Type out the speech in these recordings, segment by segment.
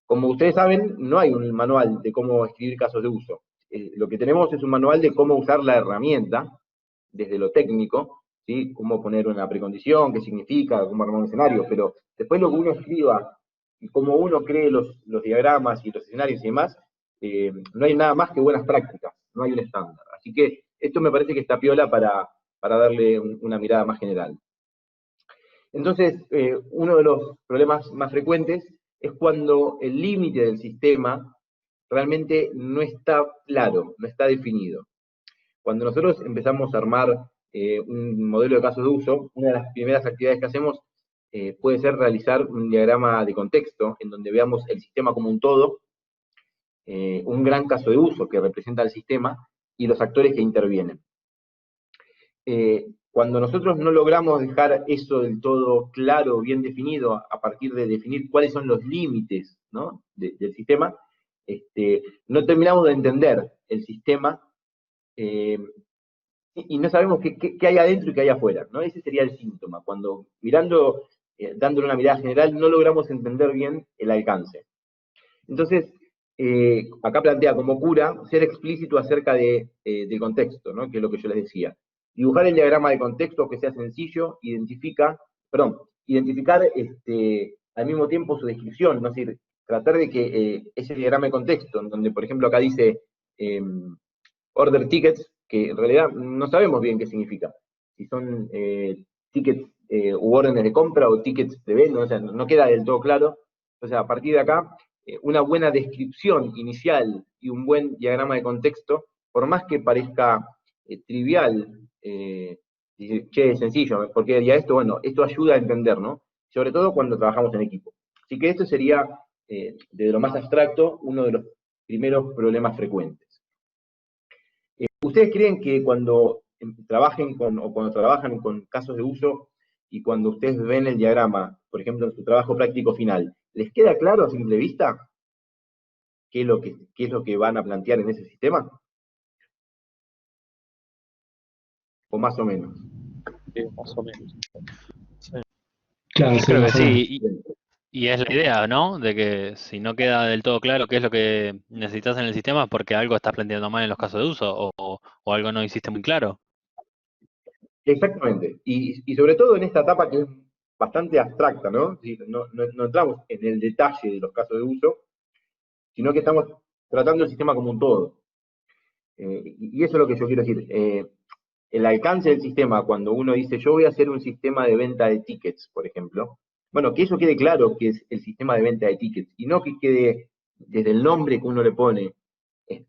Como ustedes saben, no hay un manual de cómo escribir casos de uso. Lo que tenemos es un manual de cómo usar la herramienta desde lo técnico, ¿sí? Cómo poner una precondición, qué significa, cómo armar un escenario, pero después lo que uno escriba y cómo uno cree los diagramas y los escenarios y demás, no hay nada más que buenas prácticas, no hay un estándar. Así que esto me parece que está piola para darle una mirada más general. Entonces, uno de los problemas más frecuentes es cuando el límite del sistema realmente no está claro, no está definido. Cuando nosotros empezamos a armar un modelo de casos de uso, una de las primeras actividades que hacemos puede ser realizar un diagrama de contexto en donde veamos el sistema como un todo, un gran caso de uso que representa el sistema y los actores que intervienen. Cuando nosotros no logramos dejar eso del todo claro, bien definido, a partir de definir cuáles son los límites, ¿no?, del sistema, no terminamos de entender el sistema y no sabemos qué hay adentro y qué hay afuera, ¿no? Ese sería el síntoma. Cuando mirando, dándole una mirada general, no logramos entender bien el alcance. Entonces, acá plantea como cura ser explícito acerca del contexto, ¿no?, que es lo que yo les decía. Dibujar el diagrama de contexto que sea sencillo, identificar al mismo tiempo su descripción, ¿no? Es decir, tratar de que ese diagrama de contexto, en donde por ejemplo acá dice order tickets, que en realidad no sabemos bien qué significa, si son tickets u órdenes de compra o tickets de venta, o sea, no queda del todo claro. Entonces, a partir de acá, una buena descripción inicial y un buen diagrama de contexto, por más que parezca trivial, dice, che, es sencillo, porque haría esto, bueno, esto ayuda a entender, ¿no? Sobre todo cuando trabajamos en equipo. Así que esto sería, desde lo más abstracto, uno de los primeros problemas frecuentes. ¿Ustedes creen que cuando trabajen o cuando trabajan con casos de uso y cuando ustedes ven el diagrama, por ejemplo, en su trabajo práctico final, les queda claro a simple vista qué es lo que van a plantear en ese sistema? ¿O más o menos? Más o menos. Sí. Claro, Yo sí, creo que más o menos. sí, y es la idea, ¿no? De que si no queda del todo claro qué es lo que necesitas en el sistema, es porque algo estás planteando mal en los casos de uso o algo no hiciste muy claro. Exactamente. Y sobre todo en esta etapa que es bastante abstracta, ¿no? No entramos en el detalle de los casos de uso, sino que estamos tratando el sistema como un todo. Y eso es lo que yo quiero decir. El alcance del sistema, cuando uno dice, yo voy a hacer un sistema de venta de tickets, por ejemplo, bueno, que eso quede claro que es el sistema de venta de tickets, y no que quede desde el nombre que uno le pone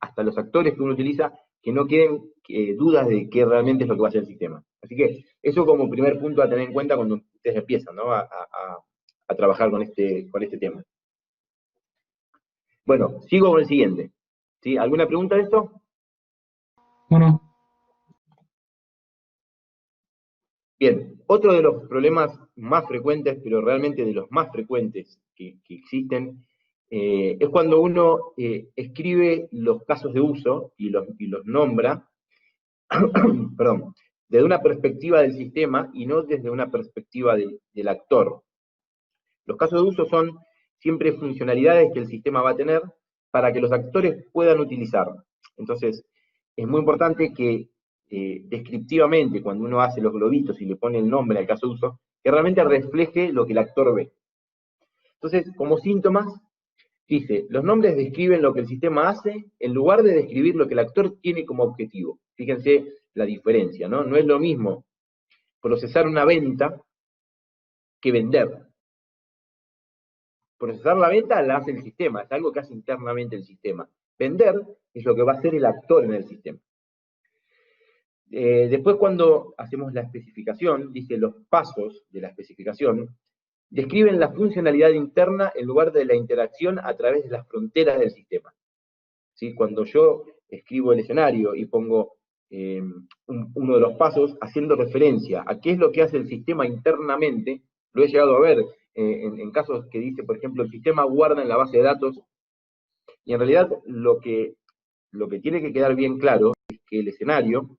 hasta los actores que uno utiliza, que no queden dudas de qué realmente es lo que va a hacer el sistema. Así que eso como primer punto a tener en cuenta cuando ustedes empiezan, ¿no?, a trabajar con este tema. Bueno, sigo con el siguiente. ¿Sí? ¿Alguna pregunta de esto? Bueno, Bien, otro de los problemas más frecuentes, pero realmente de los más frecuentes que existen, es cuando uno escribe los casos de uso y los nombra, perdón, desde una perspectiva del sistema y no desde una perspectiva del actor. Los casos de uso son siempre funcionalidades que el sistema va a tener para que los actores puedan utilizar. Entonces, es muy importante que descriptivamente, cuando uno hace los globitos y le pone el nombre al caso de uso, que realmente refleje lo que el actor ve. Entonces, como síntomas, dice, los nombres describen lo que el sistema hace en lugar de describir lo que el actor tiene como objetivo. Fíjense la diferencia, ¿no? No es lo mismo procesar una venta que vender. Procesar la venta la hace el sistema, es algo que hace internamente el sistema. Vender es lo que va a hacer el actor en el sistema. Después, cuando hacemos la especificación, dice los pasos de la especificación, describen la funcionalidad interna en lugar de la interacción a través de las fronteras del sistema. ¿Sí? Cuando yo escribo el escenario y pongo uno de los pasos haciendo referencia a qué es lo que hace el sistema internamente, lo he llegado a ver en casos que dice, por ejemplo, el sistema guarda en la base de datos, y en realidad lo que tiene que quedar bien claro es que el escenario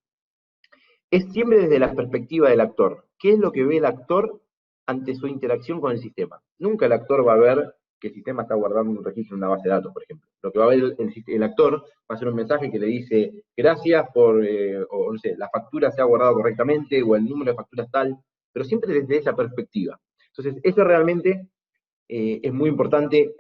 es siempre desde la perspectiva del actor. ¿Qué es lo que ve el actor ante su interacción con el sistema? Nunca el actor va a ver que el sistema está guardando un registro en una base de datos, por ejemplo. Lo que va a ver el actor va a ser un mensaje que le dice, gracias por, o no sé, la factura se ha guardado correctamente, o el número de facturas tal, pero siempre desde esa perspectiva. Entonces, eso realmente es muy importante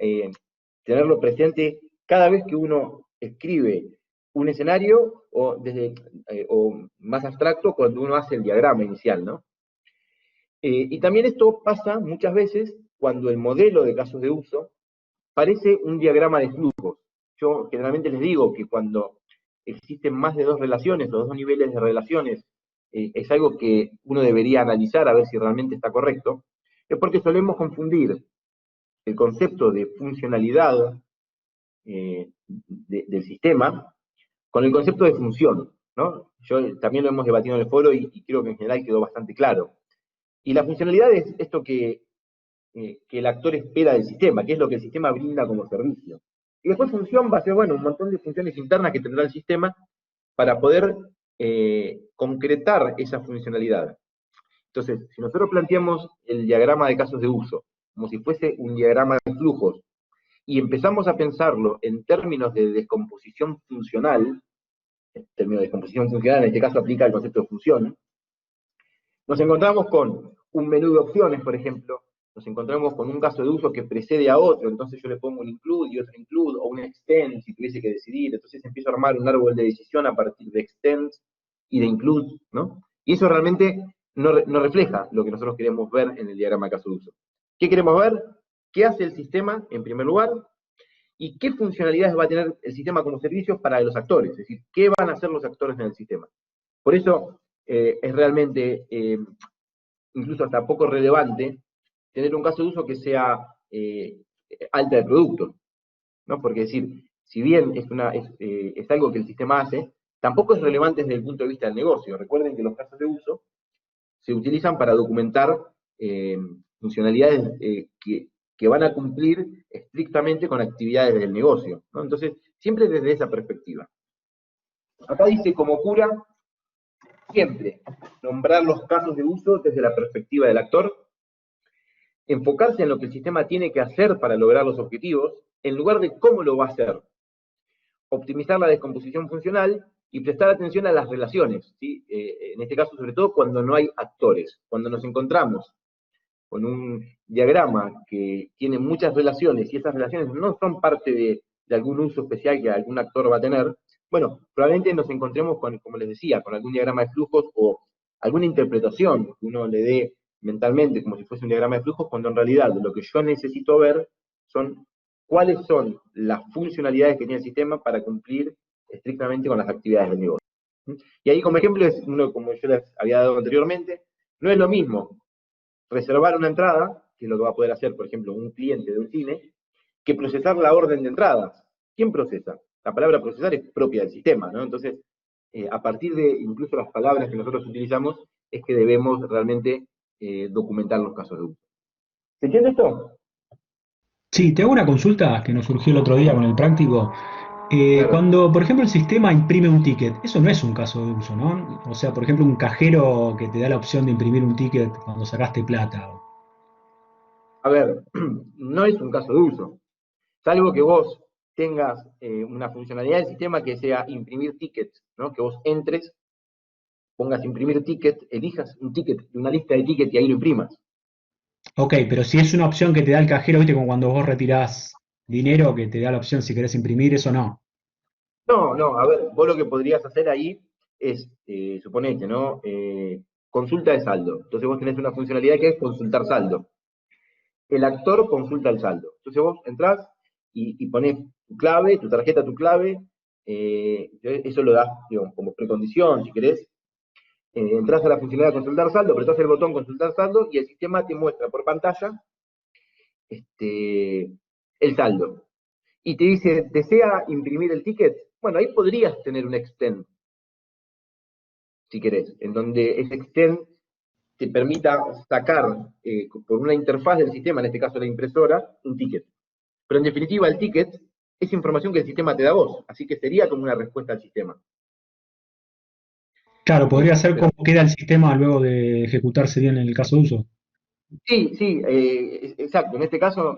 tenerlo presente cada vez que uno escribe un escenario, o más abstracto, cuando uno hace el diagrama inicial, ¿no? Y también esto pasa muchas veces cuando el modelo de casos de uso parece un diagrama de flujos. Yo generalmente les digo que cuando existen más de dos relaciones o dos niveles de relaciones, es algo que uno debería analizar a ver si realmente está correcto, es porque solemos confundir el concepto de funcionalidad del sistema con el concepto de función, ¿no? Yo también lo hemos debatido en el foro y creo que en general quedó bastante claro. Y la funcionalidad es esto que el actor espera del sistema, que es lo que el sistema brinda como servicio. Y después función va a ser, bueno, un montón de funciones internas que tendrá el sistema para poder concretar esa funcionalidad. Entonces, si nosotros planteamos el diagrama de casos de uso como si fuese un diagrama de flujos, y empezamos a pensarlo en términos de descomposición funcional, el término de descomposición funcional en este caso aplica el concepto de función, nos encontramos con un menú de opciones, por ejemplo, nos encontramos con un caso de uso que precede a otro, entonces yo le pongo un include y otro include, o un extend si tuviese que decidir, entonces empiezo a armar un árbol de decisión a partir de extends y de include, ¿no? Y eso realmente no refleja lo que nosotros queremos ver en el diagrama de caso de uso. ¿Qué queremos ver? ¿Qué hace el sistema, en primer lugar? ¿Y qué funcionalidades va a tener el sistema como servicio para los actores? Es decir, ¿qué van a hacer los actores en el sistema? Por eso es realmente, incluso hasta poco relevante, tener un caso de uso que sea alta de producto, ¿no? Porque decir, si bien es algo que el sistema hace, tampoco es relevante desde el punto de vista del negocio. Recuerden que los casos de uso se utilizan para documentar funcionalidades que van a cumplir estrictamente con actividades del negocio, ¿no? Entonces, siempre desde esa perspectiva. Acá dice, como cura, siempre nombrar los casos de uso desde la perspectiva del actor, enfocarse en lo que el sistema tiene que hacer para lograr los objetivos, en lugar de cómo lo va a hacer, optimizar la descomposición funcional y prestar atención a las relaciones, ¿sí? En este caso, sobre todo, cuando no hay actores, cuando nos encontramos con un diagrama que tiene muchas relaciones y esas relaciones no son parte de algún uso especial que algún actor va a tener, bueno, probablemente nos encontremos con, como les decía, con algún diagrama de flujos o alguna interpretación que uno le dé mentalmente como si fuese un diagrama de flujos, cuando en realidad lo que yo necesito ver son cuáles son las funcionalidades que tiene el sistema para cumplir estrictamente con las actividades del negocio. Y ahí como ejemplo es uno, como yo les había dado anteriormente, no es lo mismo reservar una entrada, que es lo que va a poder hacer, por ejemplo, un cliente de un cine, que procesar la orden de entradas. ¿Quién procesa? La palabra procesar es propia del sistema, ¿no? Entonces, a partir de incluso las palabras que nosotros utilizamos, es que debemos realmente documentar los casos de uso. ¿Se entiende esto? Sí, te hago una consulta que nos surgió el otro día con el práctico. Claro. Cuando, por ejemplo, el sistema imprime un ticket, eso no es un caso de uso, ¿no? O sea, por ejemplo, un cajero que te da la opción de imprimir un ticket cuando sacaste plata. A ver, no es un caso de uso. Salvo que vos tengas una funcionalidad del sistema que sea imprimir tickets, ¿no? Que vos entres, pongas imprimir ticket, elijas un ticket de una lista de tickets y ahí lo imprimas. Ok, pero si es una opción que te da el cajero, ¿viste? Como cuando vos retirás dinero, que te da la opción si querés imprimir, eso no. No, a ver, vos lo que podrías hacer ahí es, suponete, ¿no? Consulta de saldo. Entonces vos tenés una funcionalidad que es consultar saldo. El actor consulta el saldo. Entonces vos entrás y ponés tu clave, tu tarjeta, tu clave, eso lo das, digamos, como precondición, si querés. Entrás a la funcionalidad de consultar saldo, apretás el botón consultar saldo y el sistema te muestra por pantalla el saldo. Y te dice, ¿desea imprimir el ticket? Bueno, ahí podrías tener un extend, si querés, en donde ese extend te permita sacar por una interfaz del sistema, en este caso la impresora, un ticket. Pero en definitiva el ticket es información que el sistema te da a vos, así que sería como una respuesta al sistema. Claro, podría ser Pero, como queda el sistema luego de ejecutarse bien en el caso de uso. sí, exacto. En este caso,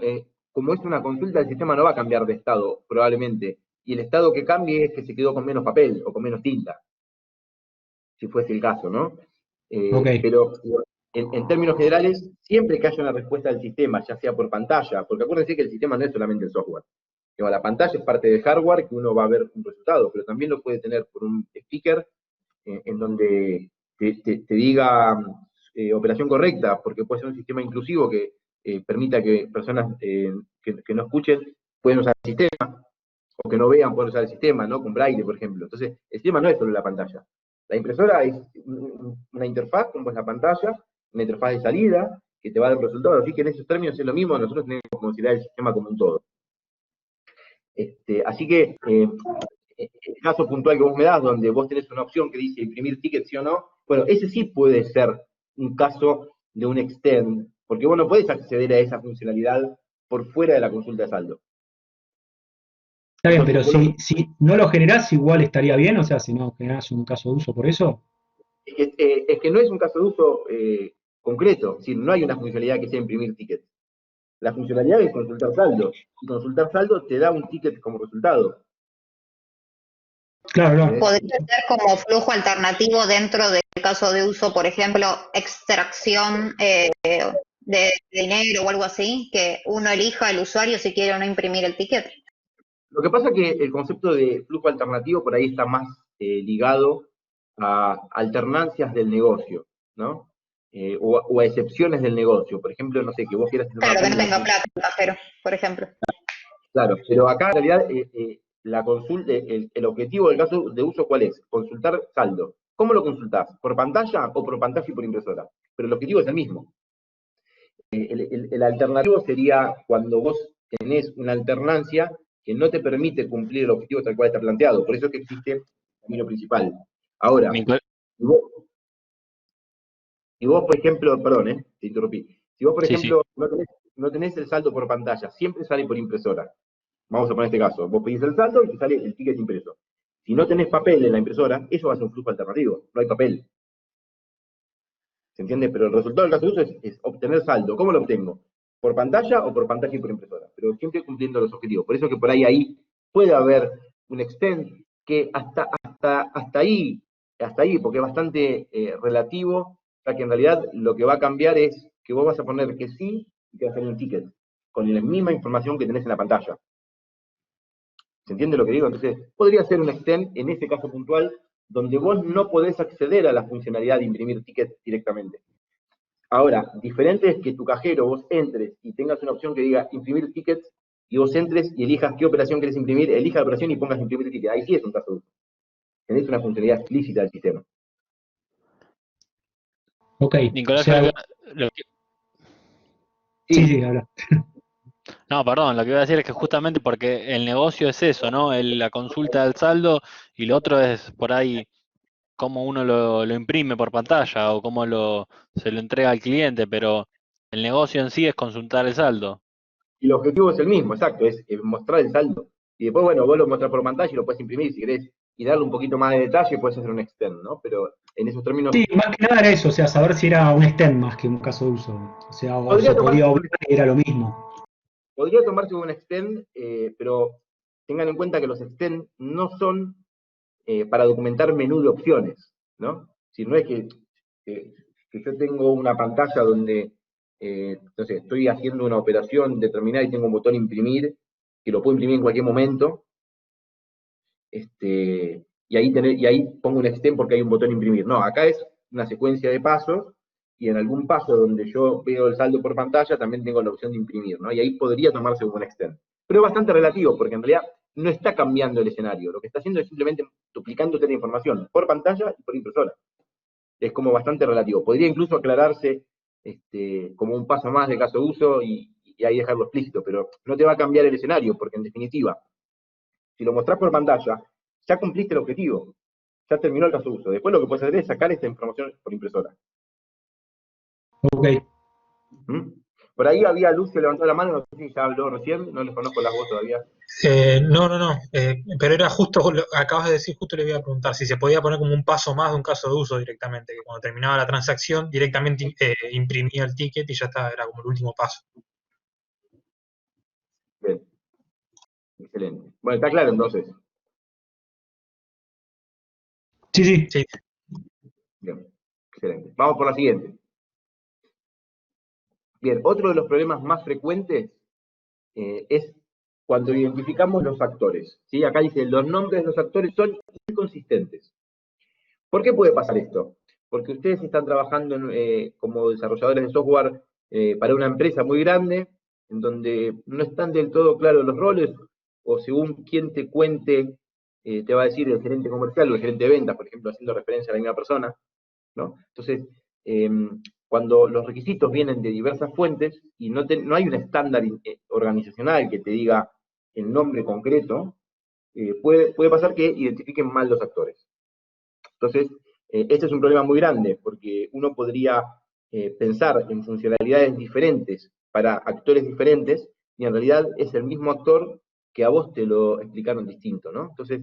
como es una consulta, el sistema no va a cambiar de estado, probablemente. Y el estado que cambie es que se quedó con menos papel o con menos tinta, si fuese el caso, ¿no? Ok. Pero en términos generales, siempre que haya una respuesta del sistema, ya sea por pantalla, porque acuérdense que el sistema no es solamente el software. Digo, la pantalla es parte del hardware que uno va a ver un resultado, pero también lo puede tener por un speaker en donde te diga operación correcta, porque puede ser un sistema inclusivo que permita que personas que no escuchen puedan usar el sistema, o que no vean pueden usar el sistema, ¿no? Con braille, por ejemplo. Entonces, el sistema no es solo la pantalla. La impresora es una interfaz, como es la pantalla, una interfaz de salida, que te va a dar un resultado. Así que en esos términos es lo mismo, nosotros tenemos que considerar el sistema como un todo. Así que, el caso puntual que vos me das, donde vos tenés una opción que dice imprimir tickets, sí o no, bueno, ese sí puede ser un caso de un extend, porque vos no podés acceder a esa funcionalidad por fuera de la consulta de saldo. Está bien, Entonces, pero si no lo generás, igual estaría bien, o sea, si no generás un caso de uso por eso. es que no es un caso de uso concreto, es decir, no hay una funcionalidad que sea imprimir tickets. La funcionalidad es consultar saldo, y consultar saldo te da un ticket como resultado. Claro, claro. Podría ser como flujo alternativo dentro del caso de uso, por ejemplo, extracción de dinero o algo así, que uno elija el usuario si quiere o no imprimir el ticket. Lo que pasa es que el concepto de flujo alternativo por ahí está más ligado a alternancias del negocio, ¿no? O a excepciones del negocio. Por ejemplo, no sé, que vos quieras tener una Claro, que no cuenta. tenga plata el cajero, por ejemplo. Claro, pero acá en realidad la consulta, el objetivo del caso de uso, ¿cuál es? Consultar saldo. ¿Cómo lo consultás? ¿Por pantalla o por pantalla y por impresora? Pero el objetivo es el mismo. El alternativo sería cuando vos tenés una alternancia que no te permite cumplir el objetivo tal cual está planteado. Por eso es que existe el camino principal. Ahora, Nicol- si vos, por ejemplo, perdón, te interrumpí. Si vos, por Sí, sí. ejemplo, no tenés el saldo por pantalla, siempre sale por impresora. Vamos a poner este caso. Vos pedís el saldo y te sale el ticket impreso. Si no tenés papel en la impresora, eso va a ser un flujo alternativo. No hay papel. ¿Se entiende? Pero el resultado del caso de uso es obtener saldo. ¿Cómo lo obtengo? ¿Por pantalla o por pantalla y por impresora? Pero siempre cumpliendo los objetivos. Por eso que por ahí puede haber un extend que hasta ahí, porque es bastante relativo, ya que en realidad lo que va a cambiar es que vos vas a poner que sí y que va a salir un ticket, con la misma información que tenés en la pantalla. ¿Se entiende lo que digo? Entonces, podría ser un extend en ese caso puntual, donde vos no podés acceder a la funcionalidad de imprimir tickets directamente. Ahora, diferente es que tu cajero vos entres y tengas una opción que diga imprimir tickets, y vos entres y elijas qué operación querés imprimir, elijas la operación y pongas imprimir ticket. Ahí sí es un caso de uso. Tenés una funcionalidad explícita del sistema. Ok. O Nicolás, yo sea, lo que- sí, Sí, sí, habla. no, perdón, lo que iba a decir es que justamente porque el negocio es eso, ¿no? La consulta del saldo y lo otro es por ahí cómo uno lo imprime por pantalla o cómo se lo entrega al cliente, pero el negocio en sí es consultar el saldo. y el objetivo es el mismo, exacto, es mostrar el saldo. Y después, bueno, vos lo mostrás por pantalla y lo puedes imprimir si querés, y darle un poquito más de detalle, puedes hacer un extend, ¿no? Pero en esos términos, Sí, más que nada era eso, o sea, saber si era un extend más que un caso de uso. O sea, o podría se tomarse podía obviar y era lo mismo. un extend, pero tengan en cuenta que los extend no son para documentar menú de opciones, ¿no? Si no es que yo tengo una pantalla donde, no sé, estoy haciendo una operación determinada y tengo un botón imprimir, que lo puedo imprimir en cualquier momento, y ahí pongo un extend porque hay un botón imprimir. No, acá es una secuencia de pasos, y en algún paso donde yo veo el saldo por pantalla también tengo la opción de imprimir, ¿no? Y ahí podría tomarse como un extend. Pero es bastante relativo, porque en realidad no está cambiando el escenario, lo que está haciendo es simplemente duplicándote la información por pantalla y por impresora. Es como bastante relativo. Podría incluso aclararse como un paso más de caso de uso y ahí dejarlo explícito, pero no te va a cambiar el escenario, porque en definitiva, si lo mostrás por pantalla, ya cumpliste el objetivo, ya terminó el caso de uso. Después lo que puedes hacer es sacar esta información por impresora. Ok. ¿Mm? Por ahí había Lucio levantó la mano, no sé si ya habló recién, no les conozco la voz todavía. No, pero era justo, acabas de decir, justo le iba a preguntar si se podía poner como un paso más de un caso de uso directamente, que cuando terminaba la transacción directamente imprimía el ticket y ya está, era como el último paso. Bien, excelente. Bueno, está claro entonces. Sí, sí. Sí. Bien, excelente. Vamos por la siguiente. Bien, otro de los problemas más frecuentes es cuando identificamos los actores. ¿Sí? Acá dice, los nombres de los actores son inconsistentes. ¿Por qué puede pasar esto? Porque ustedes están trabajando como desarrolladores de software para una empresa muy grande, en donde no están del todo claros los roles, o según quien te cuente, te va a decir el gerente comercial o el gerente de ventas, por ejemplo, haciendo referencia a la misma persona, ¿no? Entonces, cuando los requisitos vienen de diversas fuentes y no hay un estándar organizacional que te diga el nombre concreto, puede pasar que identifiquen mal los actores. Entonces, este es un problema muy grande, porque uno podría pensar en funcionalidades diferentes para actores diferentes, y en realidad es el mismo actor que a vos te lo explicaron distinto, ¿no? Entonces,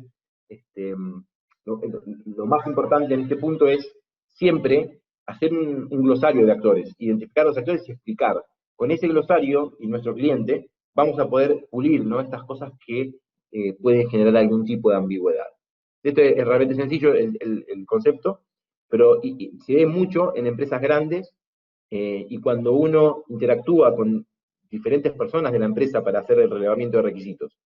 lo más importante en este punto es siempre hacer un glosario de actores, identificar los actores y explicar. Con ese glosario y nuestro cliente vamos a poder pulir, ¿no?, estas cosas que pueden generar algún tipo de ambigüedad. Esto es realmente sencillo, el concepto, pero se ve mucho en empresas grandes, y cuando uno interactúa con diferentes personas de la empresa para hacer el relevamiento de requisitos.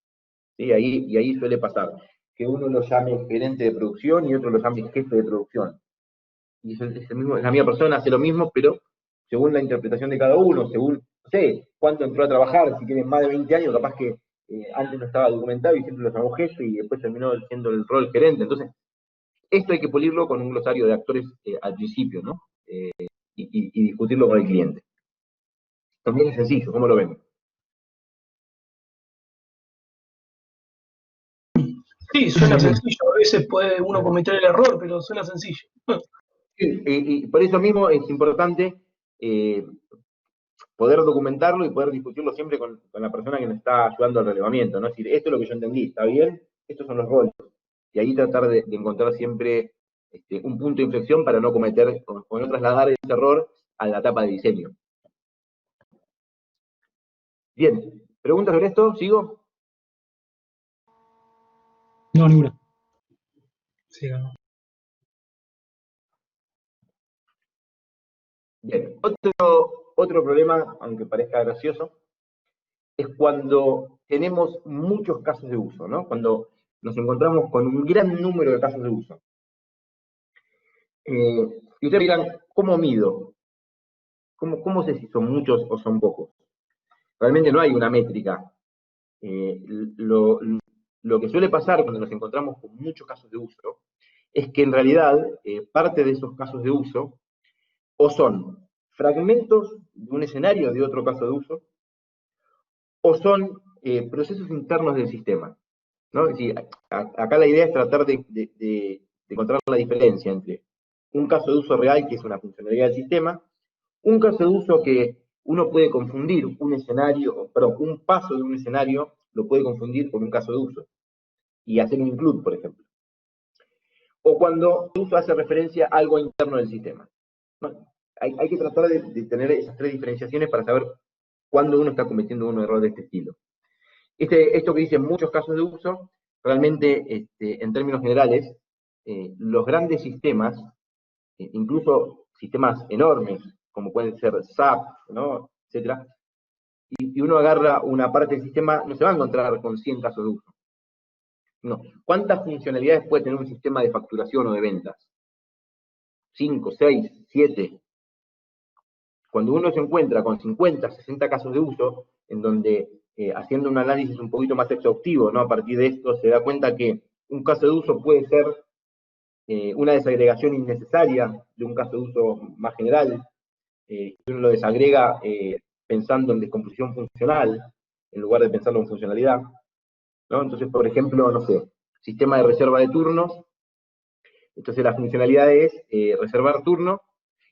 ¿Sí? Y ahí suele pasar que uno lo llame gerente de producción y otro lo llame jefe de producción. Y es la misma persona, hace lo mismo, pero según la interpretación de cada uno, según, no sé, cuánto entró a trabajar, si tiene más de 20 años, capaz que antes no estaba documentado y siempre lo llamó jefe y después terminó siendo el rol gerente. Entonces, esto hay que pulirlo con un glosario de actores al principio, ¿no? Y discutirlo con el cliente. También es sencillo, ¿cómo lo ven? Sí, suena sencillo. A veces puede uno cometer el error, pero suena sencillo. Sí, y por eso mismo es importante poder documentarlo y poder discutirlo siempre con la persona que nos está ayudando al relevamiento, ¿no? Es decir, esto es lo que yo entendí, ¿está bien? Estos son los roles. Y ahí tratar de encontrar siempre un punto de inflexión para no cometer o no trasladar ese error a la etapa de diseño. Bien, ¿preguntas sobre esto? ¿Sigo? No, ninguna. Sí, ¿no? Bien, otro problema, aunque parezca gracioso, es cuando tenemos muchos casos de uso, ¿no? Cuando nos encontramos con un gran número de casos de uso. Y ustedes dirán, ¿cómo mido? ¿Cómo sé si son muchos o son pocos? Realmente no hay una métrica. Lo que suele pasar cuando nos encontramos con muchos casos de uso es que en realidad parte de esos casos de uso o son fragmentos de un escenario de otro caso de uso, o son procesos internos del sistema, ¿no? Es decir, acá la idea es tratar de encontrar la diferencia entre un caso de uso real, que es una funcionalidad del sistema, un caso de uso que uno puede confundir un escenario, perdón, un paso de un escenario lo puede confundir con un caso de uso y hacer un include, por ejemplo. O cuando el uso hace referencia a algo interno del sistema. ¿No? Hay que tratar de tener esas tres diferenciaciones para saber cuándo uno está cometiendo un error de este estilo. Esto que dice muchos casos de uso, realmente, en términos generales, los grandes sistemas, incluso sistemas enormes, como pueden ser SAP, ¿no?, etcétera, y uno agarra una parte del sistema, no se va a encontrar con 100 casos de uso. No. ¿Cuántas funcionalidades puede tener un sistema de facturación o de ventas? 5, 6, 7. Cuando uno se encuentra con 50, 60 casos de uso, en donde haciendo un análisis un poquito más exhaustivo, ¿no?, a partir de esto se da cuenta que un caso de uso puede ser una desagregación innecesaria de un caso de uso más general, uno lo desagrega pensando en descomposición funcional, en lugar de pensarlo en funcionalidad, ¿no? Entonces, por ejemplo, no sé, sistema de reserva de turnos, entonces la funcionalidad es reservar turno,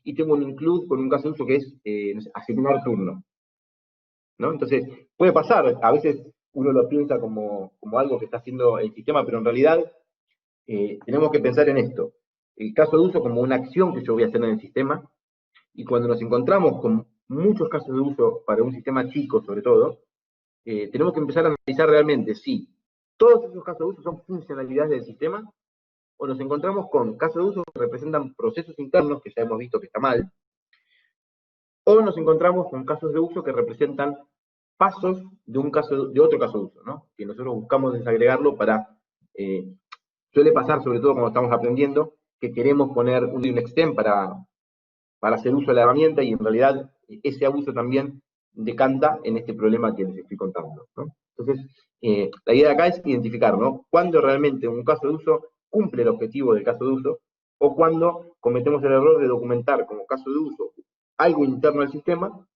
y tengo un include con un caso de uso que es no sé, asignar turno, ¿no? Entonces, puede pasar, a veces uno lo piensa como algo que está haciendo el sistema, pero en realidad tenemos que pensar en esto. El caso de uso como una acción que yo voy a hacer en el sistema, y cuando nos encontramos con muchos casos de uso para un sistema chico, sobre todo, tenemos que empezar a analizar realmente si todos esos casos de uso son funcionalidades del sistema, o nos encontramos con casos de uso que representan procesos internos, que ya hemos visto que está mal, o nos encontramos con casos de uso que representan pasos de otro caso de uso, ¿no? Que nosotros buscamos desagregarlo para, suele pasar, sobre todo cuando estamos aprendiendo, que queremos poner un extend para hacer uso de la herramienta, y en realidad ese abuso también decanta en este problema que les estoy contando, ¿no? Entonces, la idea de acá es identificar, ¿no? Cuándo realmente un caso de uso cumple el objetivo del caso de uso, o cuando cometemos el error de documentar como caso de uso algo interno al sistema,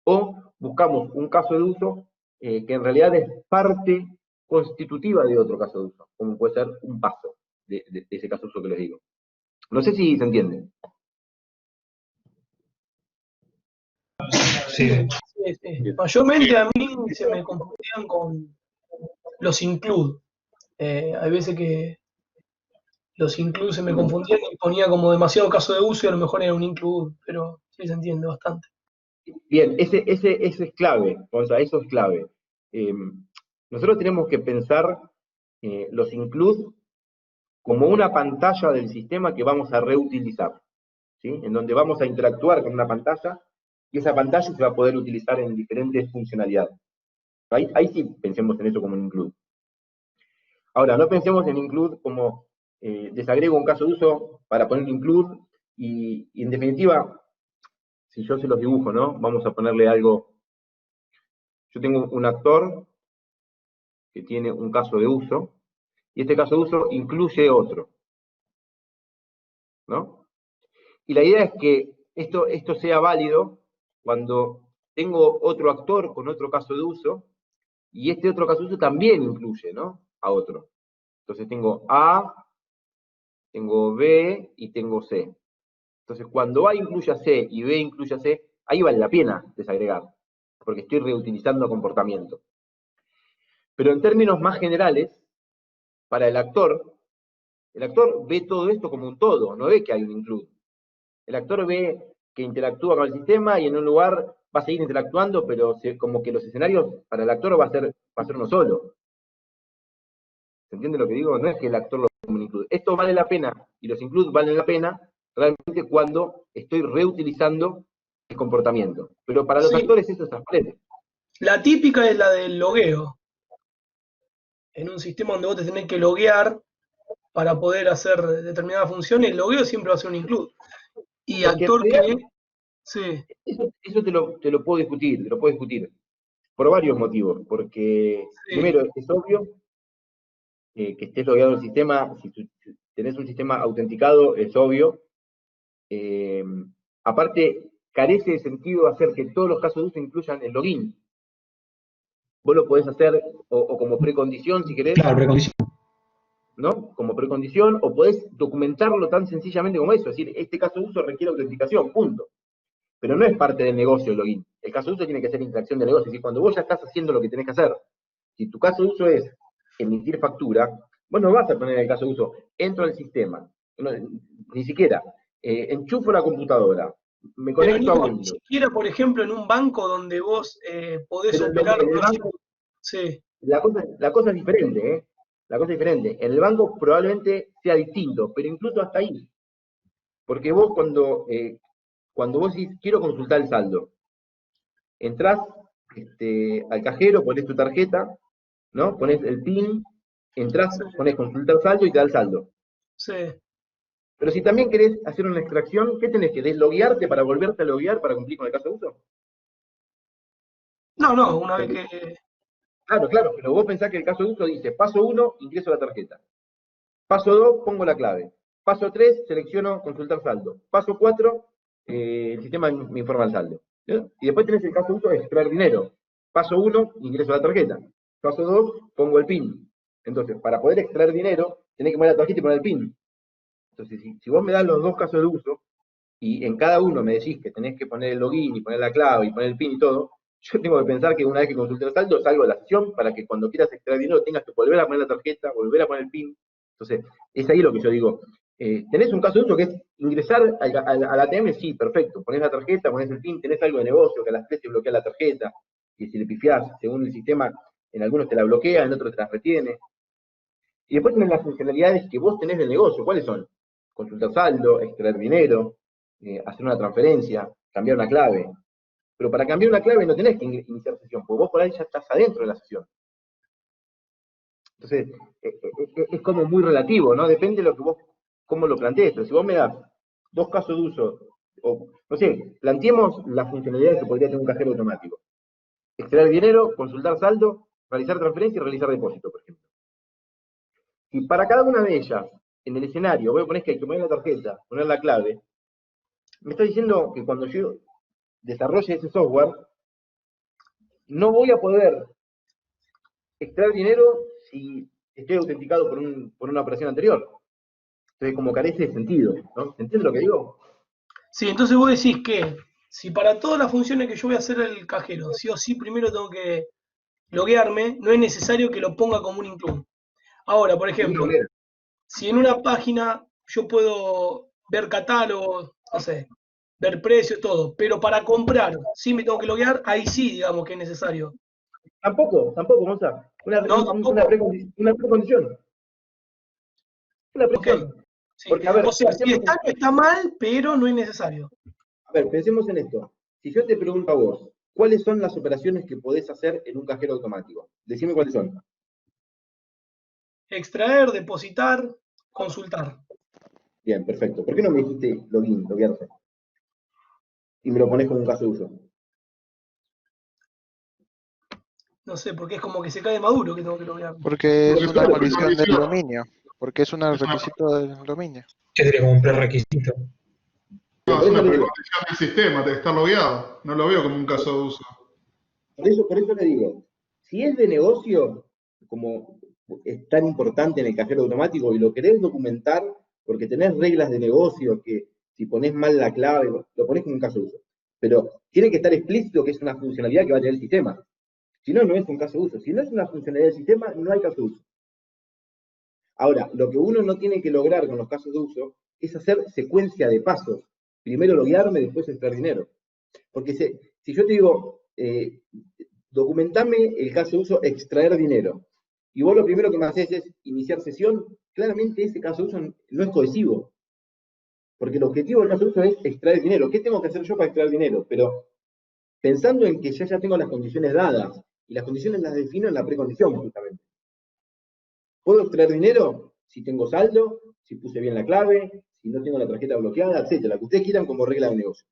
o buscamos un caso de uso que en realidad es parte constitutiva de otro caso de uso, como puede ser un paso de ese caso de uso que les digo. No sé si se entiende. Sí. Mayormente a mí se me confundían con los include. Hay veces que los include se me confundían y ponía como demasiado caso de uso y a lo mejor era un include, pero sí se entiende bastante. Bien, ese es clave, o sea, eso es clave. Nosotros tenemos que pensar los include como una pantalla del sistema que vamos a reutilizar, ¿sí? En donde vamos a interactuar con una pantalla, y esa pantalla se va a poder utilizar en diferentes funcionalidades. Ahí sí pensemos en eso como un include. Ahora, no pensemos en include como desagrego un caso de uso para poner include, y en definitiva, si yo se los dibujo, ¿no? Vamos a ponerle algo. Yo tengo un actor que tiene un caso de uso, y este caso de uso incluye otro, ¿no? Y la idea es que esto sea válido cuando tengo otro actor con otro caso de uso, y este otro caso de uso también incluye, ¿no?, a otro. Entonces tengo A, tengo B y tengo C. Entonces cuando A incluye a C y B incluye a C, ahí vale la pena desagregar, porque estoy reutilizando comportamiento. Pero en términos más generales, para el actor ve todo esto como un todo, no ve que hay un include. El actor ve que interactúa con el sistema y en un lugar va a seguir interactuando, pero como que los escenarios para el actor va a ser uno solo. ¿Se entiende lo que digo? No es que el actor lo ve como un include. Esto vale la pena, y los includes valen la pena realmente cuando estoy reutilizando el comportamiento. Pero para los actores eso es transparente. La típica es la del logueo. En un sistema donde vos te tenés que loguear para poder hacer determinadas funciones, el logueo siempre va a ser un include. Y Porque actor en realidad, que... Sí. Eso te lo puedo discutir, por varios motivos. Porque, Sí. primero, es obvio que estés logueado en el sistema. Si tenés un sistema autenticado, es obvio. Aparte, carece de sentido hacer que todos los casos de uso incluyan el login. Vos lo podés hacer o como precondición, si querés. Claro, precondición. ¿No? Como precondición, o podés documentarlo tan sencillamente como eso. Es decir, este caso de uso requiere autenticación, punto. Pero no es parte del negocio el login. El caso de uso tiene que ser interacción de negocio. Es decir, cuando vos ya estás haciendo lo que tenés que hacer, si tu caso de uso es emitir factura, vos no vas a poner el caso de uso, entro al sistema, no, ni siquiera, enchufo la computadora, me Pero conecto a Nico, ni Windows. siquiera, por ejemplo, en un banco donde vos podés Pero operar... en el banco, Sí. la cosa es diferente, ¿eh? La cosa es diferente. En el banco probablemente sea distinto, pero incluso hasta ahí. Porque vos cuando vos decís, quiero consultar el saldo, entrás al cajero, ponés tu tarjeta, ¿no? Ponés el PIN, entrás, ponés consultar saldo y te da el saldo. Sí. Pero si también querés hacer una extracción, ¿qué tenés que desloguearte para volverte a loguear para cumplir con el caso de uso? No, una vez que... Claro, pero vos pensás que el caso de uso dice, paso 1, ingreso la tarjeta. Paso 2, pongo la clave. Paso 3, selecciono consultar saldo. Paso 4, el sistema me informa el saldo. ¿Sí? Y después tenés el caso de uso de extraer dinero. Paso 1, ingreso la tarjeta. Paso 2, pongo el PIN. Entonces, para poder extraer dinero, tenés que poner la tarjeta y poner el PIN. Entonces, si vos me das los dos casos de uso, y en cada uno me decís que tenés que poner el login y poner la clave y poner el PIN y todo, yo tengo que pensar que una vez que consulte el saldo, salgo de la sesión para que cuando quieras extraer dinero tengas que volver a poner la tarjeta, volver a poner el PIN. Entonces, es ahí lo que yo digo. Tenés un caso de uso que es ingresar al ATM, sí, perfecto. Ponés la tarjeta, ponés el PIN, tenés algo de negocio, que a las 3 te bloquea la tarjeta. que si le pifiás, según el sistema, en algunos te la bloquea, en otros te la retiene. Y después tenés las funcionalidades que vos tenés del negocio. ¿Cuáles son? Consultar saldo, extraer dinero, hacer una transferencia, cambiar una clave. Pero para cambiar una clave no tenés que iniciar sesión, porque vos por ahí ya estás adentro de la sesión. Entonces, es como muy relativo, ¿no? Depende de lo que vos, cómo lo plantees. Pero si vos me das 2 casos de uso, o, no sé, planteemos las funcionalidades que podría tener un cajero automático. Extraer dinero, consultar saldo, realizar transferencia y realizar depósito, por ejemplo. Y para cada una de ellas, en el escenario, voy a poner que hay que poner la tarjeta, poner la clave, me está diciendo que cuando yo desarrolle ese software, no voy a poder extraer dinero si estoy autenticado por una operación anterior. Entonces, como carece de sentido, ¿no? ¿Se entiende lo que digo? Sí, entonces vos decís que si para todas las funciones que yo voy a hacer el cajero, sí o sí primero tengo que loguearme, no es necesario que lo ponga como un include. Ahora, por De ninguna ejemplo, manera. si en una página yo puedo ver catálogos, no sé, ver precios, todo, pero para comprar sí me tengo que loguear, ahí sí, digamos que es necesario. Tampoco, Gonza. No, tampoco. Una precondición. Una Ok, presión. sí. Porque, a ver, O sea, si está, no está mal, pero no es necesario. pensemos en esto. Si yo te pregunto a vos, ¿cuáles son las operaciones que podés hacer en un cajero automático? Decime cuáles son. Extraer, depositar, consultar. Bien, perfecto. ¿Por qué no me dijiste loguearse? Y me lo pones como un caso de uso. No sé, porque es como que se cae Maduro que tengo que loguear. Porque es una Claro, condición del dominio. Porque es un requisito del dominio. Que sería como un prerequisito. Bien, No, por es eso una le digo. precondición del sistema, de estar logueado. No lo veo como un caso de uso. Por eso le digo, si es de negocio, como es tan importante en el cajero automático y lo querés documentar porque tenés reglas de negocio que si ponés mal la clave, lo ponés como un caso de uso. Pero tiene que estar explícito que es una funcionalidad que va a tener el sistema. Si no, no es un caso de uso. Si no es una funcionalidad del sistema, no hay caso de uso. Ahora, lo que uno no tiene que lograr con los casos de uso es hacer secuencia de pasos. Primero loguearme, después extraer dinero. Porque si yo te digo, documentame el caso de uso extraer dinero, y vos lo primero que me haces es iniciar sesión, claramente ese caso de uso no es cohesivo. Porque el objetivo del caso de uso es extraer dinero. ¿Qué tengo que hacer yo para extraer dinero? Pero pensando en que yo ya tengo las condiciones dadas, y las condiciones las defino en la precondición, justamente. ¿Puedo extraer dinero? Si tengo saldo, si puse bien la clave, si no tengo la tarjeta bloqueada, etcétera, que ustedes quieran como regla de negocio.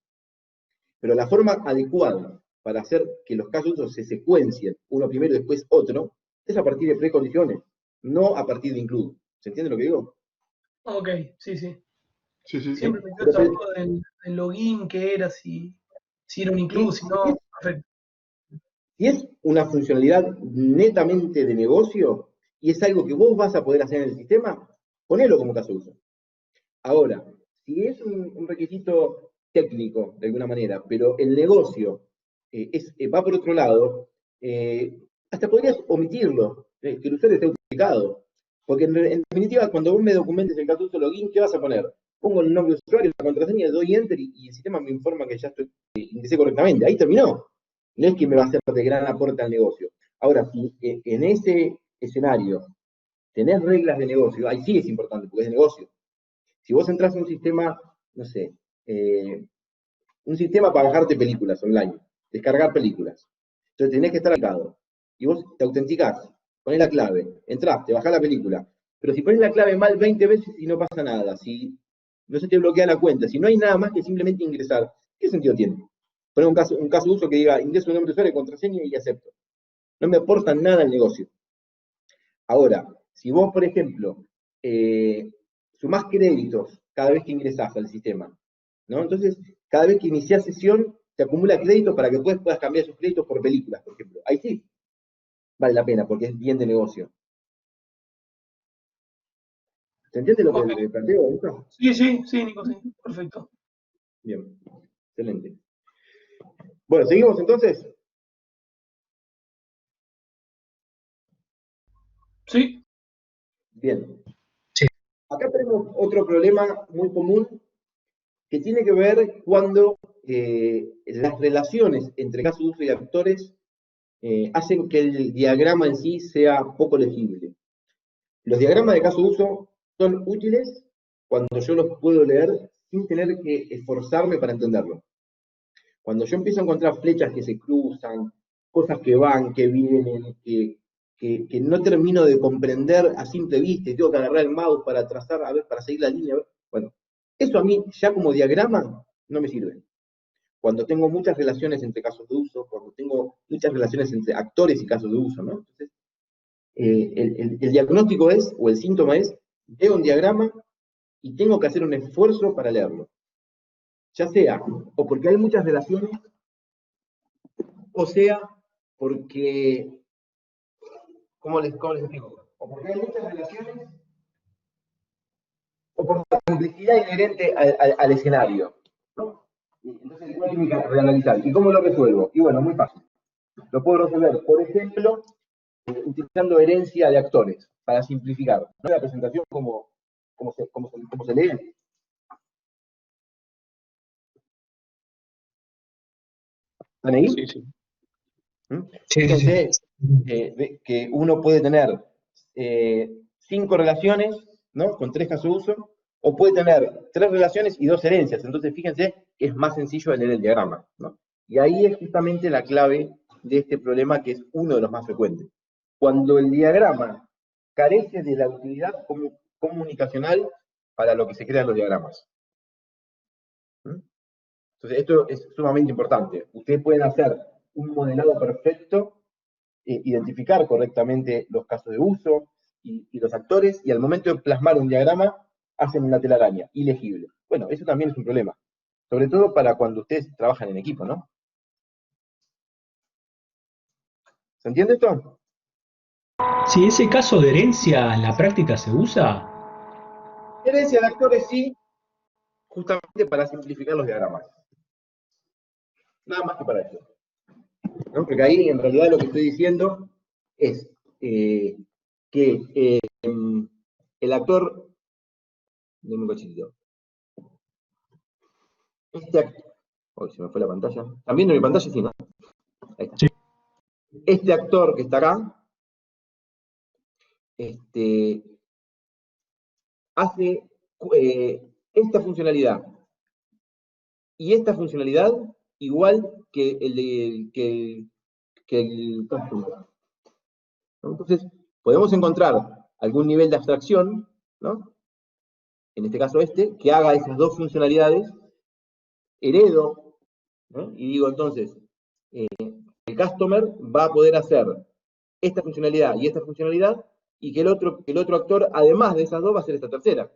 Pero la forma adecuada para hacer que los casos de uso se secuencien, uno primero y después otro, es a partir de precondiciones, no a partir de include. ¿Se entiende lo que digo? Ok, sí, sí. Sí, sí. Siempre me quedó esa duda del login, que era, si era un include, si no. Perfecto. Si es una funcionalidad netamente de negocio y es algo que vos vas a poder hacer en el sistema, ponelo como caso de uso. Ahora, si es un requisito técnico, de alguna manera, pero el negocio va por otro lado, hasta podrías omitirlo, que el usuario esté autenticado. Porque en definitiva, cuando vos me documentes el caso de uso login, ¿qué vas a poner? Pongo el nombre de usuario, la contraseña, doy enter y el sistema me informa que ya ingresé correctamente. Ahí terminó. No es que me va a hacer de gran aporte al negocio. Ahora, si en ese escenario tenés reglas de negocio, ahí sí es importante, porque es de negocio. Si vos entras en un sistema, no sé, un sistema para bajarte películas online, descargar películas. Entonces tenés que estar acá. Y vos te autenticás, ponés la clave, entrás, te bajás la película. Pero si ponés la clave mal 20 veces y no pasa nada, si no se te bloquea la cuenta, si no hay nada más que simplemente ingresar, ¿qué sentido tiene? Poner un caso de uso que diga ingreso un nombre de usuario, contraseña y acepto. No me aportan nada al negocio. Ahora, si vos, por ejemplo, sumás créditos cada vez que ingresás al sistema, ¿no? Entonces, cada vez que iniciás sesión, te acumula crédito para que puedas cambiar esos créditos por películas, por ejemplo. Ahí sí vale la pena, porque es bien de negocio. ¿Se entiende lo que le planteo, Nico? Sí, Nico, sí. Perfecto. Bien, excelente. Bueno, ¿seguimos entonces? Sí. Bien. Sí. Acá tenemos otro problema muy común que tiene que ver cuando las relaciones entre casos de uso y actores hacen que el diagrama en sí sea poco legible. Los diagramas de caso de uso son útiles cuando yo los puedo leer sin tener que esforzarme para entenderlo. Cuando yo empiezo a encontrar flechas que se cruzan, cosas que van, que vienen, que no termino de comprender a simple vista y tengo que agarrar el mouse para trazar, a ver, para seguir la línea. Bueno, eso a mí ya como diagrama no me sirve. Cuando tengo muchas relaciones entre casos de uso, cuando tengo muchas relaciones entre actores y casos de uso, ¿no? Entonces, el diagnóstico es, o el síntoma es, veo un diagrama y tengo que hacer un esfuerzo para leerlo. Ya sea, o porque hay muchas relaciones, o sea, porque, cómo les explico? O porque hay muchas relaciones, o por la complejidad inherente al escenario, ¿no? Entonces, igual tengo que reanalizar. ¿Y cómo lo resuelvo? Y bueno, muy fácil. Lo puedo resolver, por ejemplo, utilizando herencia de actores, para simplificar. ¿No? La presentación como se lee. ¿Están ahí? Sí, sí. Fíjense que uno puede tener 5 relaciones, ¿no? Con 3 casos de uso, o puede tener 3 relaciones y 2 herencias. Entonces, fíjense que es más sencillo de leer el diagrama, ¿no? Y ahí es justamente la clave de este problema, que es uno de los más frecuentes. Cuando el diagrama carece de la utilidad comunicacional para lo que se crean los diagramas. Entonces, esto es sumamente importante. Ustedes pueden hacer un modelado perfecto, identificar correctamente los casos de uso y los actores, y al momento de plasmar un diagrama, hacen una telaraña, ilegible. Bueno, eso también es un problema. Sobre todo para cuando ustedes trabajan en equipo, ¿no? ¿Se entiende esto? Si ese caso de herencia en la práctica se usa, Herencia de actores sí, justamente para simplificar los diagramas. Nada más que para eso, ¿no? Porque ahí en realidad lo que estoy diciendo es que el actor, denme un cachito, hoy se me fue la pantalla. ¿Están viendo mi pantalla? Sí, ¿no? Ahí está. Sí. Este actor que está acá, hace esta funcionalidad y esta funcionalidad igual que el customer. Entonces, podemos encontrar algún nivel de abstracción, ¿no? En este caso que haga esas dos funcionalidades, heredo, ¿no? Y digo entonces, el customer va a poder hacer esta funcionalidad y esta funcionalidad, y que el otro actor, además de esas dos, va a hacer esta tercera.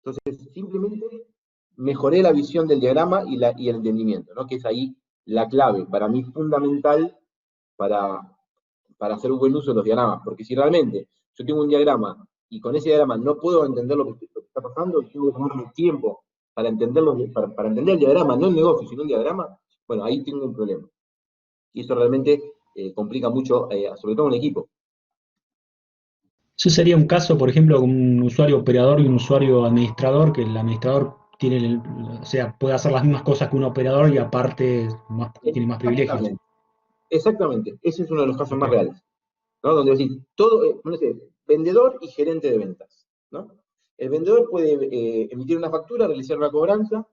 Entonces, simplemente mejoré la visión del diagrama y el entendimiento, ¿no? Que es ahí la clave, para mí fundamental, para hacer un buen uso de los diagramas. Porque si realmente yo tengo un diagrama y con ese diagrama no puedo entender lo que está pasando, y tengo que tomarme tiempo para entenderlo, para entender el diagrama, no el negocio, sino el diagrama, bueno, ahí tengo un problema. Y eso realmente complica mucho, sobre todo un equipo. eso sería un caso, por ejemplo, con un usuario operador y un usuario administrador, que el administrador tiene, o sea, puede hacer las mismas cosas que un operador y aparte tiene más privilegios. Exactamente, ese es uno de los casos más Okay. reales, ¿no? Donde decir, todo, no sé, vendedor y gerente de ventas, ¿no? El vendedor puede emitir una factura, realizar una cobranza,